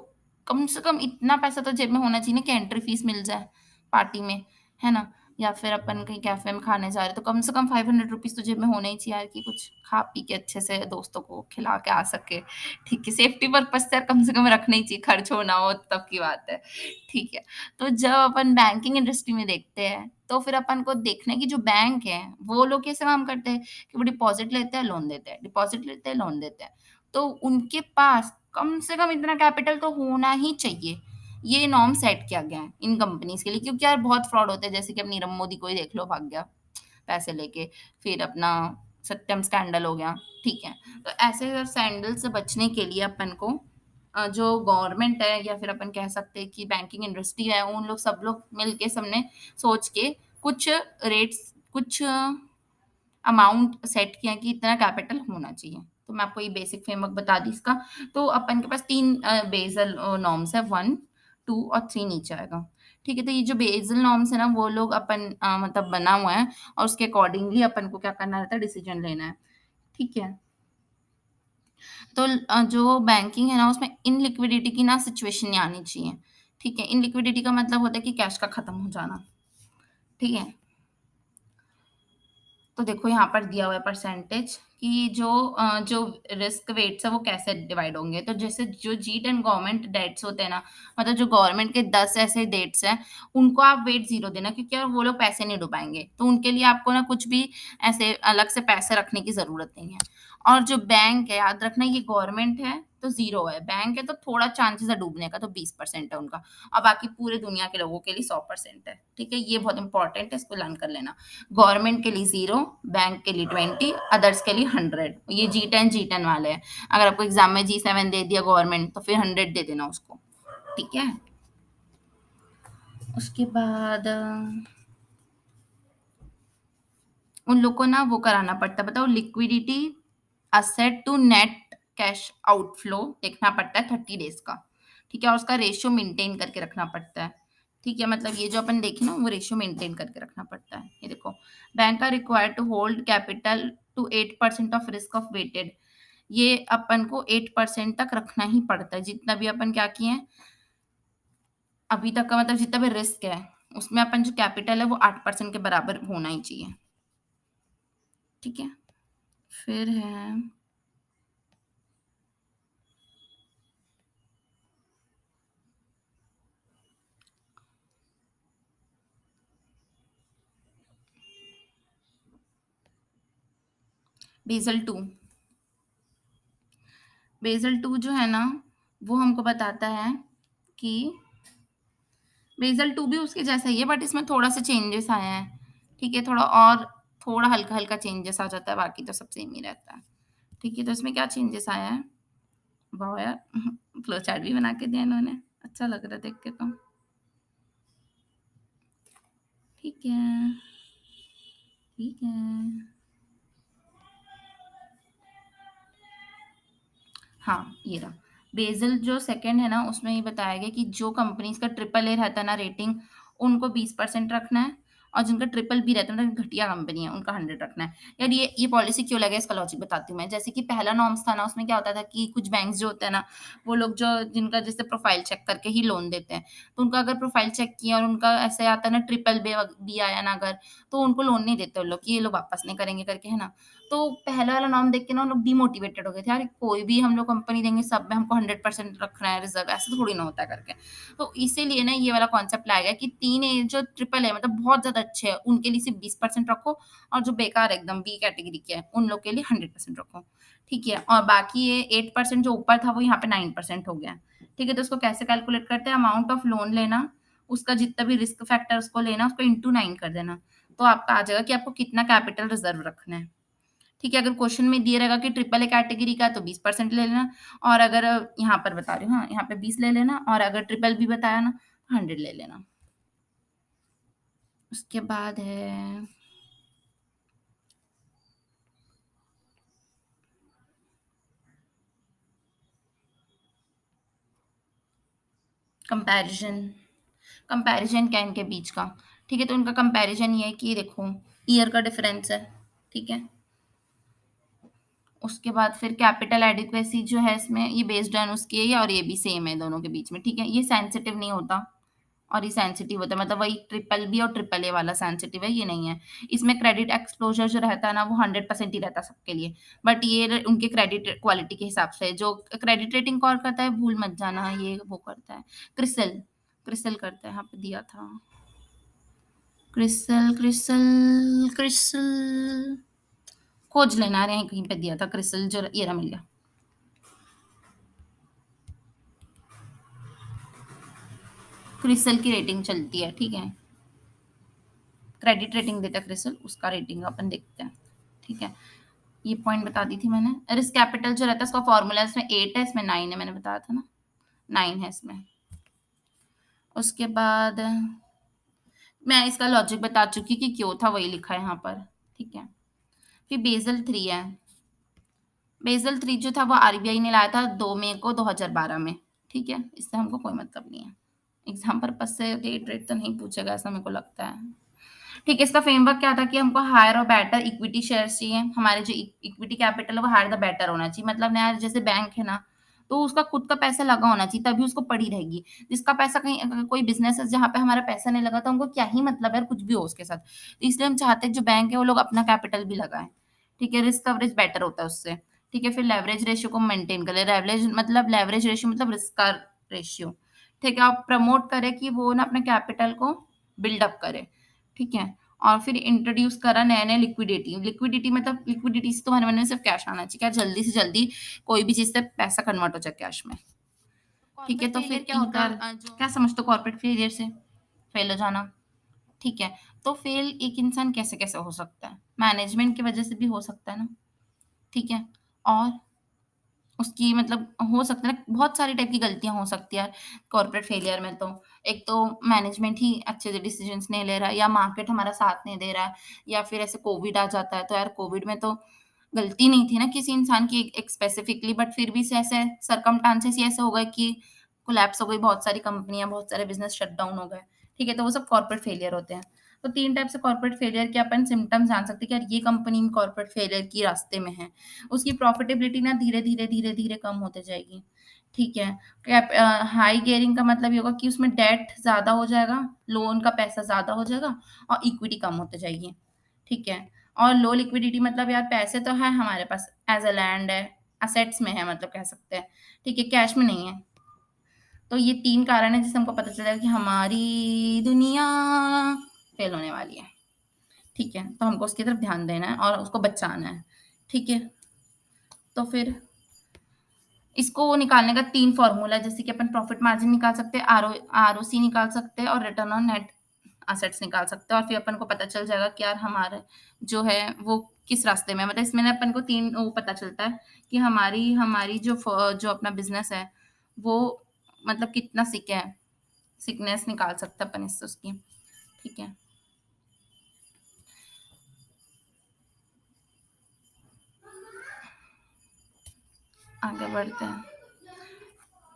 कम से कम इतना पैसा तो जेब में होना चाहिए ना कि एंट्री फ़ीस मिल जाए पार्टी में, है ना? या फिर अपन कहीं कैफ़े में खाने जा रहे हैं, तो कम से कम ₹500 तो जेब में होने ही चाहिए यार कि कुछ खा पी के अच्छे से दोस्तों को खिला के आ सके। ठीक है, सेफ्टी पर्पज़ से यार कम से कम रखना ही चाहिए, खर्च हो ना हो तब की बात है। ठीक है, तो जब अपन बैंकिंग इंडस्ट्री में देखते हैं, तो फिर अपन को देखना है कि जो बैंक है, वो लोग कैसे काम करते हैं कि वो डिपॉज़िट लेते हैं, लोन देते हैं, डिपॉज़िट लेते हैं, लोन देते हैं। तो उनके पास कम से कम इतना कैपिटल तो होना ही चाहिए। ये नॉर्म सेट किया गया है इन कंपनीज़ के लिए क्योंकि यार बहुत फ्रॉड होते हैं, जैसे कि अब नीरव मोदी को ही देख लो, भाग गया पैसे लेके। फिर अपना सत्यम स्कैंडल हो गया, ठीक है। तो ऐसे सैंडल से बचने के लिए अपन को जो गवर्नमेंट है या फिर अपन कह सकते हैं कि बैंकिंग इंडस्ट्री है, उन लोग सब लोग मिलके सबने सोच के कुछ रेट्स, कुछ अमाउंट सेट किया कि इतना कैपिटल होना चाहिए। तो मैं आपको ये बेसिक फ्रेमवर्क बता दी इसका। तो अपन के पास 3 बेसल नॉर्म्स है, 1, 2 और 3 नीचे आएगा। ठीक है? तो ये जो बेसल नॉर्म्स है ना, वो लोग अपन मतलब बना हुआ है और उसके अकॉर्डिंगली अपन को क्या करना रहता है, डिसीजन लेना है। ठीक है? तो जो बैंकिंग है ना, उसमें इनलिक्विडिटी की ना सिचुएशन नहीं आनी चाहिए। ठीक है? इनलिक्विडिटी का मतलब होता है कि कैश का खत्म हो जाना। ठीक है? तो देखो यहाँ पर दिया हुआ है परसेंटेज कि जो रिस्क वेट्स है वो कैसे डिवाइड होंगे। तो जैसे जो जीट एंड गवर्नमेंट डेट्स होते हैं ना, मतलब जो गवर्नमेंट के 10 ऐसे डेट्स हैं, उनको आप वेट 0 देना क्योंकि यार वो लोग पैसे नहीं डुबाएँगे। तो उनके लिए आपको ना कुछ भी ऐसे अलग से पैसे रखने की ज़रूरत नहीं है। और जो बैंक है, याद रखना ये गवर्नमेंट है तो 0 है, बैंक है तो थोड़ा चांसेस है डूबने का, तो 20% है उनका और बाकी पूरे दुनिया के लोगों के लिए 100% है। ठीक है? ये बहुत इंपॉर्टेंट है, इसको लर्न कर लेना। गवर्नमेंट के लिए 0, बैंक के लिए 20, अदर्स के लिए 100। ये जी10 जी10 वाले हैं। अगर आपको एग्जाम में जी7 दे दिया गवर्नमेंट तो फिर 100 दे देना उसको। ठीक है? उसके बाद उन लोग को ना वो कराना पड़ता है, बताओ, liquidity asset to net cash outflow देखना पड़ता है 30 डेज का। ठीक है? और उसका रेशियो मेंटेन करके रखना पड़ता है। ठीक है? मतलब ये जो अपन देखे ना, वो रेशियो मेंटेन करके रखना पड़ता है। ये देखो, bank are required to hold capital to 8% of risk of weighted. ये अपन को 8% तक रखना ही पड़ता है। जितना भी अपन क्या किए हैं अभी तक का, मतलब जितना भी रिस्क है, उसमें अपन जो कैपिटल है वो 8% के बराबर होना ही चाहिए। ठीक है? फिर है बेसल 2। बेसल 2 जो है ना, वो हमको बताता है कि बेसल 2 भी उसके जैसा ही है बट इसमें थोड़ा-सा चेंजेस आया है। ठीक है? थोड़ा हल्का-हल्का चेंजेस आ जाता है, बाकी तो सब सेम ही रहता है। ठीक है? तो इसमें क्या चेंजेस आया है? वाह यार! फ्लो चार्ट भी बना के दिया इन्होंने। अच्छा लग रहा है देख के तो। ठीक है, ठीक है। हाँ, ये रहा। बेज़ल जो सेकंड है ना, उसमें ये बताया गया कि जो कंपनीज़ का ट्रिपल ए रहता है ना रेटिंग, उनको 20% रखना है और जिनका ट्रिपल बी रहता है मतलब घटिया कंपनी है, उनका 100 रखना है। यार ये पॉलिसी क्यों लगा है इसका लॉजिक बताती हूँ मैं। जैसे कि पहला नॉर्म्स था ना, उसमें क्या होता था कि कुछ बैंक्स जो होते हैं ना, वो लोग जो जिनका जैसे प्रोफाइल चेक करके ही लोन देते हैं। तो उनका अगर प्रोफाइल चेक किया और उनका ऐसे आता है ना ट्रिपल बी आया ना अगर, तो उनको लोन नहीं देते वो लोग कि ये लोग वापस नहीं करेंगे करके, है ना? तो पहला वाला नाम देख के ना लोग डिमोटिवेटेड हो गए थे, यार कोई भी हम लोग कंपनी देंगे सब में हमको 100% रखना है रिजर्व, ऐसा थोड़ी ना होता है करके। तो इसीलिए ना ये वाला कॉन्सेप्ट लाया गया कि 3 ए जो ट्रिपल है मतलब बहुत ज़्यादा अच्छे हैं, उनके लिए सिर्फ 20% रखो और जो बेकार है एकदम बी कैटेगरी के हैं, उन लोग के लिए 100% रखो। ठीक है? और बाकी ये 8% जो ऊपर था वो यहाँ पे 9% हो गया है। ठीक है? तो उसको कैसे कैलकुलेट करते हैं, अमाउंट ऑफ लोन लेना, उसका जितना भी रिस्क फैक्टर उसको लेना, उसको इंटू 9 कर देना। तो आपका आ जाएगा कि आपको कितना कैपिटल रिजर्व रखना है। ठीक है, अगर क्वेश्चन में दिया रहेगा कि ट्रिपल ए कैटेगरी का तो 20% ले लेना और अगर यहाँ पर बता रही हूँ, हाँ, यहाँ पे 20 ले लेना और अगर ट्रिपल बी बताया ना 100 ले लेना। उसके बाद है कंपैरिजन कंपैरिजन क्या है इनके बीच का? ठीक है, तो उनका कंपैरिजन ये है कि देखो ईयर का डिफरेंस है, ठीक है। उसके बाद फिर कैपिटल एडिक्वेसी जो है इसमें ये बेस्ड ऑन उसकी है और ये भी सेम है दोनों के बीच में, ठीक है। ये सेंसिटिव नहीं होता और ये सेंसिटिव होता है, मतलब वही ट्रिपल बी और ट्रिपल ए वाला सेंसिटिव है, ये नहीं है। इसमें क्रेडिट एक्सपोजर जो रहता है ना वो 100% ही रहता है सबके लिए, बट ये उनके क्रेडिट क्वालिटी के हिसाब से जो क्रेडिट रेटिंग कॉल करता है, भूल मत जाना, ये वो करता है क्रिसिल, क्रिसिल करता है, यहाँ पे दिया था क्रिसल क्रिसल क्रिसल, खोज लेना, आ रहे हैं कहीं पे दिया था क्रिसल, जो ये रहा मिल गया। क्रिसल की रेटिंग चलती है, ठीक है। क्रेडिट रेटिंग देता है क्रिसल, उसका रेटिंग अपन देखते हैं, ठीक है। ये पॉइंट बता दी थी मैंने। रिस्क कैपिटल जो रहता है उसका फॉर्मूला इसमें 8 है, इसमें 9 है, मैंने बताया था ना, 9 है इसमें। उसके बाद मैं इसका लॉजिक बता चुकी कि क्यों था, वही लिखा है यहाँ पर, ठीक है। फिर बेसल 3 है। बेसल 3 जो था वो आरबीआई ने लाया था 2 मई को 2012 में, ठीक है। इससे हमको कोई मतलब नहीं है, एग्जाम पर्पज से डेट रेट तो नहीं पूछेगा ऐसा मेरे को लगता है, ठीक है। इसका फ्रेमवर्क क्या था कि हमको हायर और बेटर इक्विटी शेयर्स चाहिए, हमारे जो इक्विटी कैपिटल है वो हायर द बेटर होना चाहिए, मतलब नया जैसे बैंक है ना, तो उसका खुद का पैसा लगा होना चाहिए तभी उसको पड़ी रहेगी। जिसका पैसा कहीं अगर कोई बिजनेस है जहाँ पे हमारा पैसा नहीं लगा तो हमको क्या ही मतलब है यार, कुछ भी हो उसके साथ। तो इसलिए हम चाहते हैं जो बैंक है वो लोग अपना कैपिटल भी लगाएं, ठीक है। रिस्क कवरेज बेटर होता है उससे, ठीक है। फिर लेवरेज रेशियो को मेंटेन करें, लेवरेज रेशियो मतलब रिस्क का रेशियो, ठीक है। आप प्रमोट करें कि वो ना अपने कैपिटल को बिल्डअप करे, ठीक है। और फिर इंट्रोड्यूस करा नए नए लिक्विडिटी, लिक्विडिटी मतलब लिक्विडिटी से तुम्हारे मन में सिर्फ कैश आना चाहिए, क्या जल्दी से जल्दी कोई भी चीज से पैसा कन्वर्ट हो जाए कैश में, ठीक है। तो फिर क्या होता है, क्या समझते हो कॉर्पोरेट फेलियर से? फेल हो जाना, ठीक है। तो फेल एक इंसान कैसे कैसे हो सकता है, मैनेजमेंट की वजह से भी हो सकता है ना, ठीक है। और उसकी मतलब हो सकता है ना, बहुत सारी टाइप की गलतियां हो सकती है कॉर्पोरेट फेलियर में। तो एक तो मैनेजमेंट ही अच्छे से डिसीजंस नहीं ले रहा है, या मार्केट हमारा साथ नहीं दे रहा है, या फिर ऐसे कोविड आ जाता है। तो यार कोविड में तो गलती नहीं थी ना किसी इंसान की एक स्पेसिफिकली, बट फिर भी से ऐसे सरकमस्टांसेस ही ऐसे हो गए कि कोलैप्स हो गई बहुत सारी कंपनियां, बहुत सारे बिजनेस शट डाउन हो गए, ठीक है। तो वो सब कॉर्पोरेट फेलियर होते हैं। तो 3 टाइप से कॉर्पोरेट फेलियर के अपन सिम्पटम्स जान सकते हैं कि यार ये कंपनी कॉर्पोरेट फेलियर की रास्ते में है। उसकी प्रॉफिटेबिलिटी ना धीरे-धीरे कम होते जाएगी, ठीक है। हाई गियरिंग का मतलब ये होगा कि उसमें डेट ज़्यादा हो जाएगा, लोन का पैसा ज़्यादा हो जाएगा और इक्विटी कम होते जाएगी, ठीक है। और लो लिक्विडिटी मतलब यार पैसे तो है हमारे पास, एज़ अ लैंड है, एसेट्स में है मतलब कह सकते हैं, ठीक है, कैश में नहीं है। तो ये 3 कारण है जिससे हमको पता चलेगा कि हमारी दुनिया फेल होने वाली है, ठीक है। तो हमको उसकी तरफ ध्यान देना है और उसको बचाना है, ठीक है। तो फिर इसको निकालने का 3 फ़ॉर्मूला है, जैसे कि अपन प्रॉफिट मार्जिन निकाल सकते हैं, आरओसी निकाल सकते हैं और रिटर्न ऑन नेट एसेट्स निकाल सकते हैं। और फिर अपन को पता चल जाएगा कि यार हमारा जो है वो किस रास्ते में है। मतलब इसमें ना अपन को 3 वो पता चलता है कि हमारी हमारी जो अपना बिज़नेस है वो मतलब कितना सिक है, सिकनेस निकाल सकते हैं अपन इससे उसकी, ठीक है। आगे बढ़ते हैं।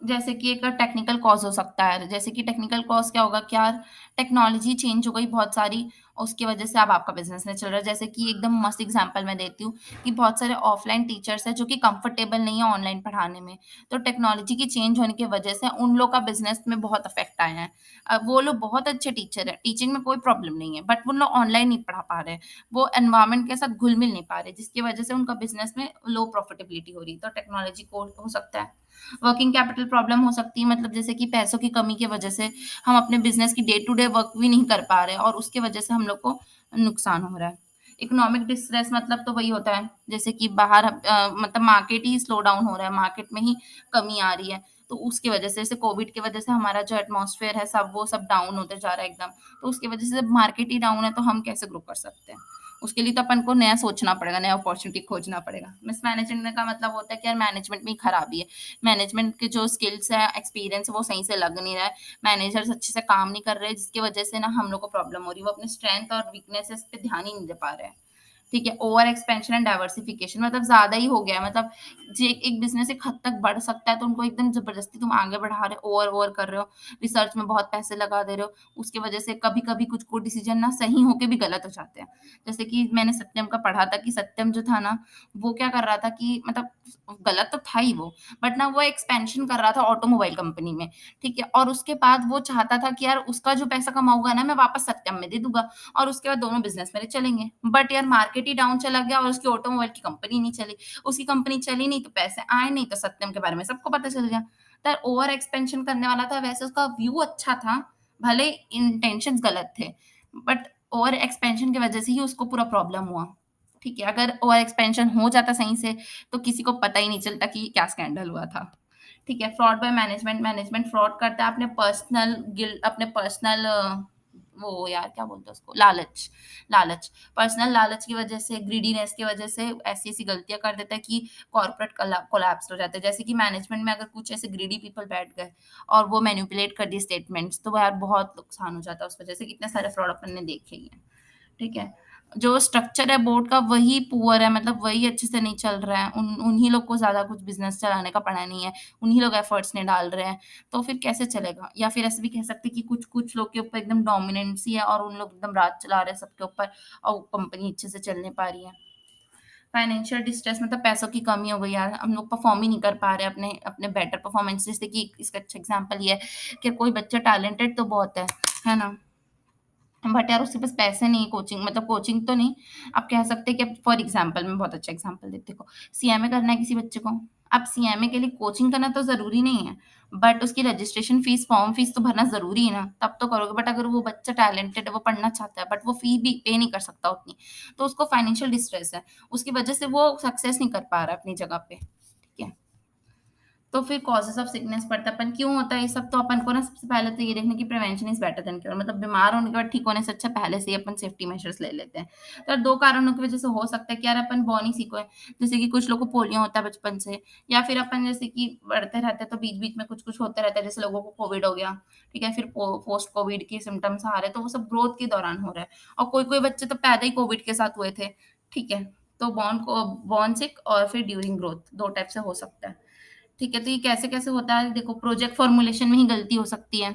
जैसे कि एक टेक्निकल कॉज़ हो सकता है। जैसे कि टेक्निकल कॉज़ क्या होगा कि यार टेक्नोलॉजी चेंज हो गई बहुत सारी, उसकी वज़ह से अब आपका बिज़नेस नहीं चल रहा है। जैसे कि एकदम मस्त एग्ज़ाम्पल मैं देती हूँ कि बहुत सारे ऑफ़लाइन टीचर्स हैं जो कि कंफर्टेबल नहीं है ऑनलाइन पढ़ाने में। तो टेक्नोलॉजी की चेंज होने की वज़ह से उन लोग का बिज़नेस में बहुत इफ़ेक्ट आया है। वो लोग बहुत अच्छे टीचर हैं, टीचिंग में कोई प्रॉब्लम नहीं है, बट वो लोग ऑनलाइन नहीं पढ़ा पा रहे हैं। वो एनवायरनमेंट के साथ घुल-मिल नहीं पा रहे, जिसकी वज़ह से उनका बिज़नेस में लो प्रॉफिटेबिलिटी हो रही है। तो टेक्नोलॉजी को हो सकता है। वर्किंग कैपिटल प्रॉब्लम हो सकती है, मतलब जैसे कि पैसों की कमी की वजह से हम अपने बिजनेस की डे टू डे वर्क भी नहीं कर पा रहे हैं और उसकी वजह से हम लोग को नुकसान हो रहा है। इकोनॉमिक डिस्ट्रेस मतलब तो वही होता है जैसे कि बाहर मतलब मार्केट ही स्लो डाउन हो रहा है, मार्केट में ही कमी आ रही है। तो उसकी वजह से जैसे कोविड की वजह से हमारा जो एटमॉस्फेयर है सब वो सब डाउन होते जा रहा है एकदम। तो उसकी वजह से जब मार्केट ही डाउन है तो हम कैसे ग्रो कर सकते हैं? उसके लिए तो अपन को नया सोचना पड़ेगा, नया अपॉर्चुनिटी खोजना पड़ेगा। मिसमैनेजमेंट का मतलब होता है कि यार मैनेजमेंट में ही खराबी है। मैनेजमेंट के जो स्किल्स है, एक्सपीरियंस है, वो सही से लग नहीं रहा है। मैनेजर्स अच्छे से काम नहीं कर रहे हैं, जिसकी वजह से ना हम लोग को प्रॉब्लम हो रही है। वो अपने स्ट्रेंथ और वीकनेसेस पे ध्यान ही नहीं दे पा रहे हैं। ठीक है, ओवर एक्सपेंशन एंड डाइवर्सिफिकेशन मतलब ज़्यादा ही हो गया है, मतलब जे एक बिज़नेस एक हद तक बढ़ सकता है, तो उनको एकदम ज़बरदस्ती तुम आगे बढ़ा रहे हो, ओवर-ओवर कर रहे हो, रिसर्च में बहुत पैसे लगा दे रहे हो, उसकी वजह से कभी-कभी कुछ डिसीज़न ना सही होके भी गलत हो जाते हैं। जैसे कि मैंने सत्यम का पढ़ा था कि सत्यम जो था ना, वो क्या कर रहा था कि मतलब गलत तो था ही वो, बट ना वो एक्सपेंशन कर रहा था ऑटोमोबाइल कंपनी में, ठीक है? और उसके बाद वो चाहता था कि यार उसका जो पैसा कमाऊँगा ना, मैं वापस सत्यम में दे दूँगा। और उसके बाद दोनों बिज़नेस मेरे चलेंगे। बट यार मार्केट ही डाउन चला गया और उसकी ऑटोमोबाइल की कंपनी नहीं चली। उसकी कंपनी चली नहीं तो पैसे आए नहीं तो सत्यम के बारे में सबको पता चल गया। तो ओवर एक्सपेंशन करने वाला था, वैसे उसका व्यू अच्छा था, भले इंटेंशंस गलत थे। बट ओवर एक्सपेंशन की वजह से ही उसको पूरा प्रॉब्लम हुआ। ठीक है, अगर ओवर एक्सपेंशन हो जाता सही से तो किसी को पता ही नहीं चलता कि क्या स्कैंडल हुआ था। ठीक है, fraud by management, management fraud करता है अपने पर्सनल वो यार क्या बोलते हैं उसको, लालच, लालच। पर्सनल लालच की वजह से, ग्रीडीनेस की वजह से ऐसी-ऐसी गलतियाँ कर देता है कि कॉर्पोरेट कोलैप्स हो जाता है। जैसे कि मैनेजमेंट में अगर कुछ ऐसे ग्रीडी पीपल बैठ गए और वो मैनिपुलेट कर दिए स्टेटमेंट्स, तो वो यार बहुत नुकसान हो जाता है उस वजह से, कितने सारे फ्रॉड अपन ने देखे ही हैं। ठीक है? जो स्ट्रक्चर है बोर्ड का वही पुअर है, मतलब वही अच्छे से नहीं चल रहा है। उन्हीं लोग को ज़्यादा कुछ बिज़नेस चलाने का पड़ा नहीं है, उन्हीं लोग एफर्ट्स नहीं डाल रहे हैं, तो फिर कैसे चलेगा? या फिर ऐसे भी कह सकते हैं कि कुछ-कुछ लोग के ऊपर एकदम डोमिनेंसी है और उन लोग एकदम राज चला रहे हैं सबके ऊपर और कंपनी अच्छे से चल नहीं पा रही है। फाइनेंशियल डिस्ट्रेस मतलब पैसों की कमी हो गई यार, हम लोग परफ़ॉर्म ही नहीं कर पा रहे अपने अपने बेटर परफ़ॉर्मेंस, जैसे कि इसका अच्छा एग्ज़ाम्पल ये है कि कोई बच्चा टैलेंटेड तो बहुत है ना? बट यार उसके पास पैसे नहीं है कोचिंग, मतलब कोचिंग तो नहीं, आप कह सकते हैं कि फॉर एग्ज़ाम्पल मैं बहुत अच्छा एग्ज़ाम्पल देती हूँ। सीएमए करना है किसी बच्चे को, अब सीएमए के लिए कोचिंग करना तो ज़रूरी नहीं है, बट उसकी रजिस्ट्रेशन फ़ीस, फॉर्म फ़ीस तो भरना ज़रूरी है ना, तब तो करोगे। बट अगर वो बच्चा टैलेंटेड है, वो पढ़ना चाहता है, बट वो फ़ी भी पे नहीं कर सकता उतनी, तो उसको फाइनेंशियल डिस्ट्रेस है, उसकी वजह से वो सक्सेस नहीं कर पा रहा है अपनी जगह पे, ठीक है? तो फिर कॉजेज़ ऑफ सिकनेस पड़ता है, अपन क्यों होता है ये सब, तो अपन को ना सबसे पहले तो ये देखना कि prevention is better than cure, मतलब बीमार होने के बाद ठीक होने से अच्छा पहले से ही अपन सेफ्टी मेजर्स ले लेते हैं। तो 2 कारणों की वजह से हो सकता है कि यार अपन बॉर्न ही सीको है, जैसे कि कुछ लोगों को पोलियो होता है बचपन से, या फिर अपन जैसे कि बढ़ते रहते हैं तो बीच-बीच में कुछ-कुछ होता रहता है, जैसे लोगों को कोविड हो गया, ठीक है? फिर पोस्ट कोविड के सिम्पटम्स आ रहे हैं, तो वो सब ग्रोथ के दौरान हो रहा है और कोई-कोई बच्चे तो पैदा ही कोविड के साथ हुए थे, ठीक है? तो बॉर्न सिक और फिर ड्यूरिंग ग्रोथ 2 टाइप से हो सकता है। ठीक है, तो ये कैसे-कैसे होता है? देखो प्रोजेक्ट फ़ॉर्मूलेशन में ही गलती हो सकती है,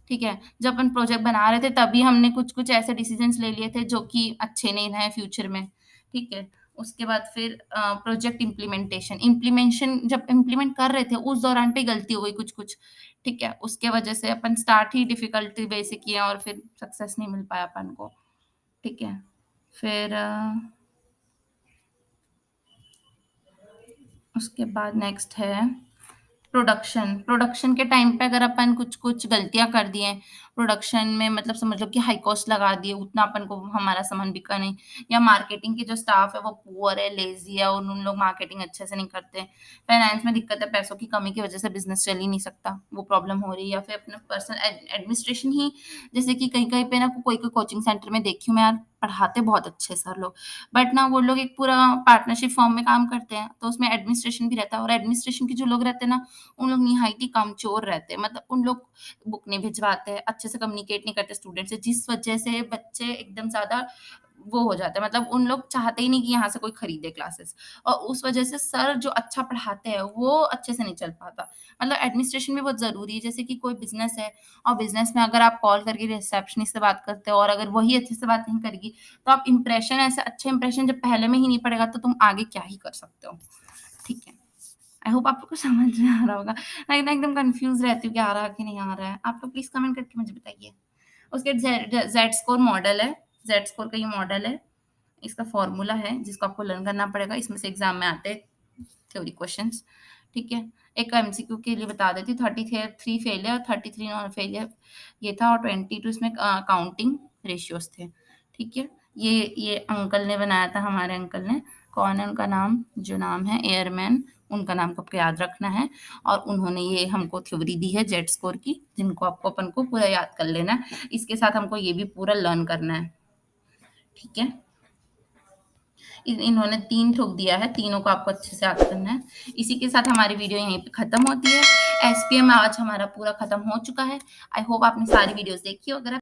ठीक है? जब अपन प्रोजेक्ट बना रहे थे तभी हमने कुछ-कुछ ऐसे डिसीज़न्स ले लिए थे जो कि अच्छे नहीं रहे फ्यूचर में, ठीक है? उसके बाद फिर प्रोजेक्ट इम्प्लीमेंशन जब इम्प्लीमेंट कर रहे थे उस दौरान पे गलती हो गई कुछ-कुछ, ठीक है? उसके वजह से अपन स्टार्ट ही डिफ़िकल्टी वे से किए और फिर सक्सेस नहीं मिल पाया अपन को, ठीक है? फिर उसके बाद नेक्स्ट है प्रोडक्शन के टाइम पे अगर अपन कुछ-कुछ गलतियाँ कर दिए, प्रोडक्शन में मतलब समझ लो कि हाई कॉस्ट लगा दिए, उतना अपन को हमारा सामान बिका नहीं, या मार्केटिंग के जो स्टाफ है वो पुअर है, लेज़ी है और उन लोग मार्केटिंग अच्छे से नहीं करते। फाइनेंस में दिक्कत है, पैसों की कमी की वजह से बिज़नेस चल ही नहीं सकता, वो प्रॉब्लम हो रही है, या फिर अपना पर्सनल एडमिनिस्ट्रेशन ही, जैसे कि कहीं-कहीं पे ना कोई-कोई कोचिंग सेंटर में देखी हूँ मैं यार, पढ़ाते बहुत अच्छे सर लोग, बट ना वो लोग एक पूरा पार्टनरशिप फॉर्म में काम करते हैं, तो उसमें एडमिनिस्ट्रेशन भी रहता है और एडमिनिस्ट्रेशन के जो लोग रहते हैं ना, उन लोग निहायती कामचोर रहते हैं, मतलब उन लोग बुक नहीं भिजवाते हैं, अच्छे से कम्युनिकेट नहीं करते स्टूडेंट से, जिस वजह से बच्चे एकदम ज़्यादा वो हो जाते हैं, मतलब उन लोग चाहते ही नहीं कि यहाँ से कोई खरीदे क्लासेस, और उस वजह से सर जो अच्छा पढ़ाते हैं वो अच्छे से नहीं चल पाता। मतलब एडमिनिस्ट्रेशन भी बहुत ज़रूरी है, जैसे कि कोई बिज़नेस है और बिज़नेस में अगर आप कॉल करके रिसेप्शनिस्ट से बात करते हो और अगर वही अच्छे से बात नहीं करेगी, तो आप इंप्रेशन, ऐसे अच्छे इंप्रेशन जब पहले में ही नहीं पड़ेगा तो तुम आगे क्या ही कर सकते हो। ठीक है। आई होप आप लोग को समझ में आ रहा होगा। मैं ना एकदम कन्फ्यूज़ रहती हूँ कि आ रहा है कि नहीं आ रहा है। आप लोग प्लीज़ कमेंट करके मुझे बताइए। उसके ज़ेड स्कोर मॉडल है, ज़ेड स्कोर का ये मॉडल है। इसका फ़ॉर्मूला है जिसको आपको लर्न करना पड़ेगा। इसमें से एग्ज़ाम में आते हैं थ्योरी क्वेश्चंस, ठीक है? एक एमसीक्यू के लिए बता देती हूँ, 33 फेलियर, 33 नॉन फेलियर ये था और 22 इसमें काउंटिंग रेशियोज़ थे, ठीक है? ये अंकल ने बनाया था, हमारे अंकल ने। कौन है उनका नाम? जो नाम है एयरमैन, उनका नाम को आपको याद रखना है और उन्होंने ये हमको थ्योरी दी है जेड स्कोर की, जिनको आपको अपन को पूरा याद कर लेना है। इसके साथ हमको ये भी पूरा लर्न करना है, ठीक है? इन्होंने 3 ठोक दिया है, तीनों को आपको अच्छे से याद करना है। इसी के साथ हमारी वीडियो यहीं पे खत्म होती है। एसपीएम आज हमारा पूरा खत्म हो चुका है। आई होप आपने सारी वीडियोज़ देखी हो। अगर आप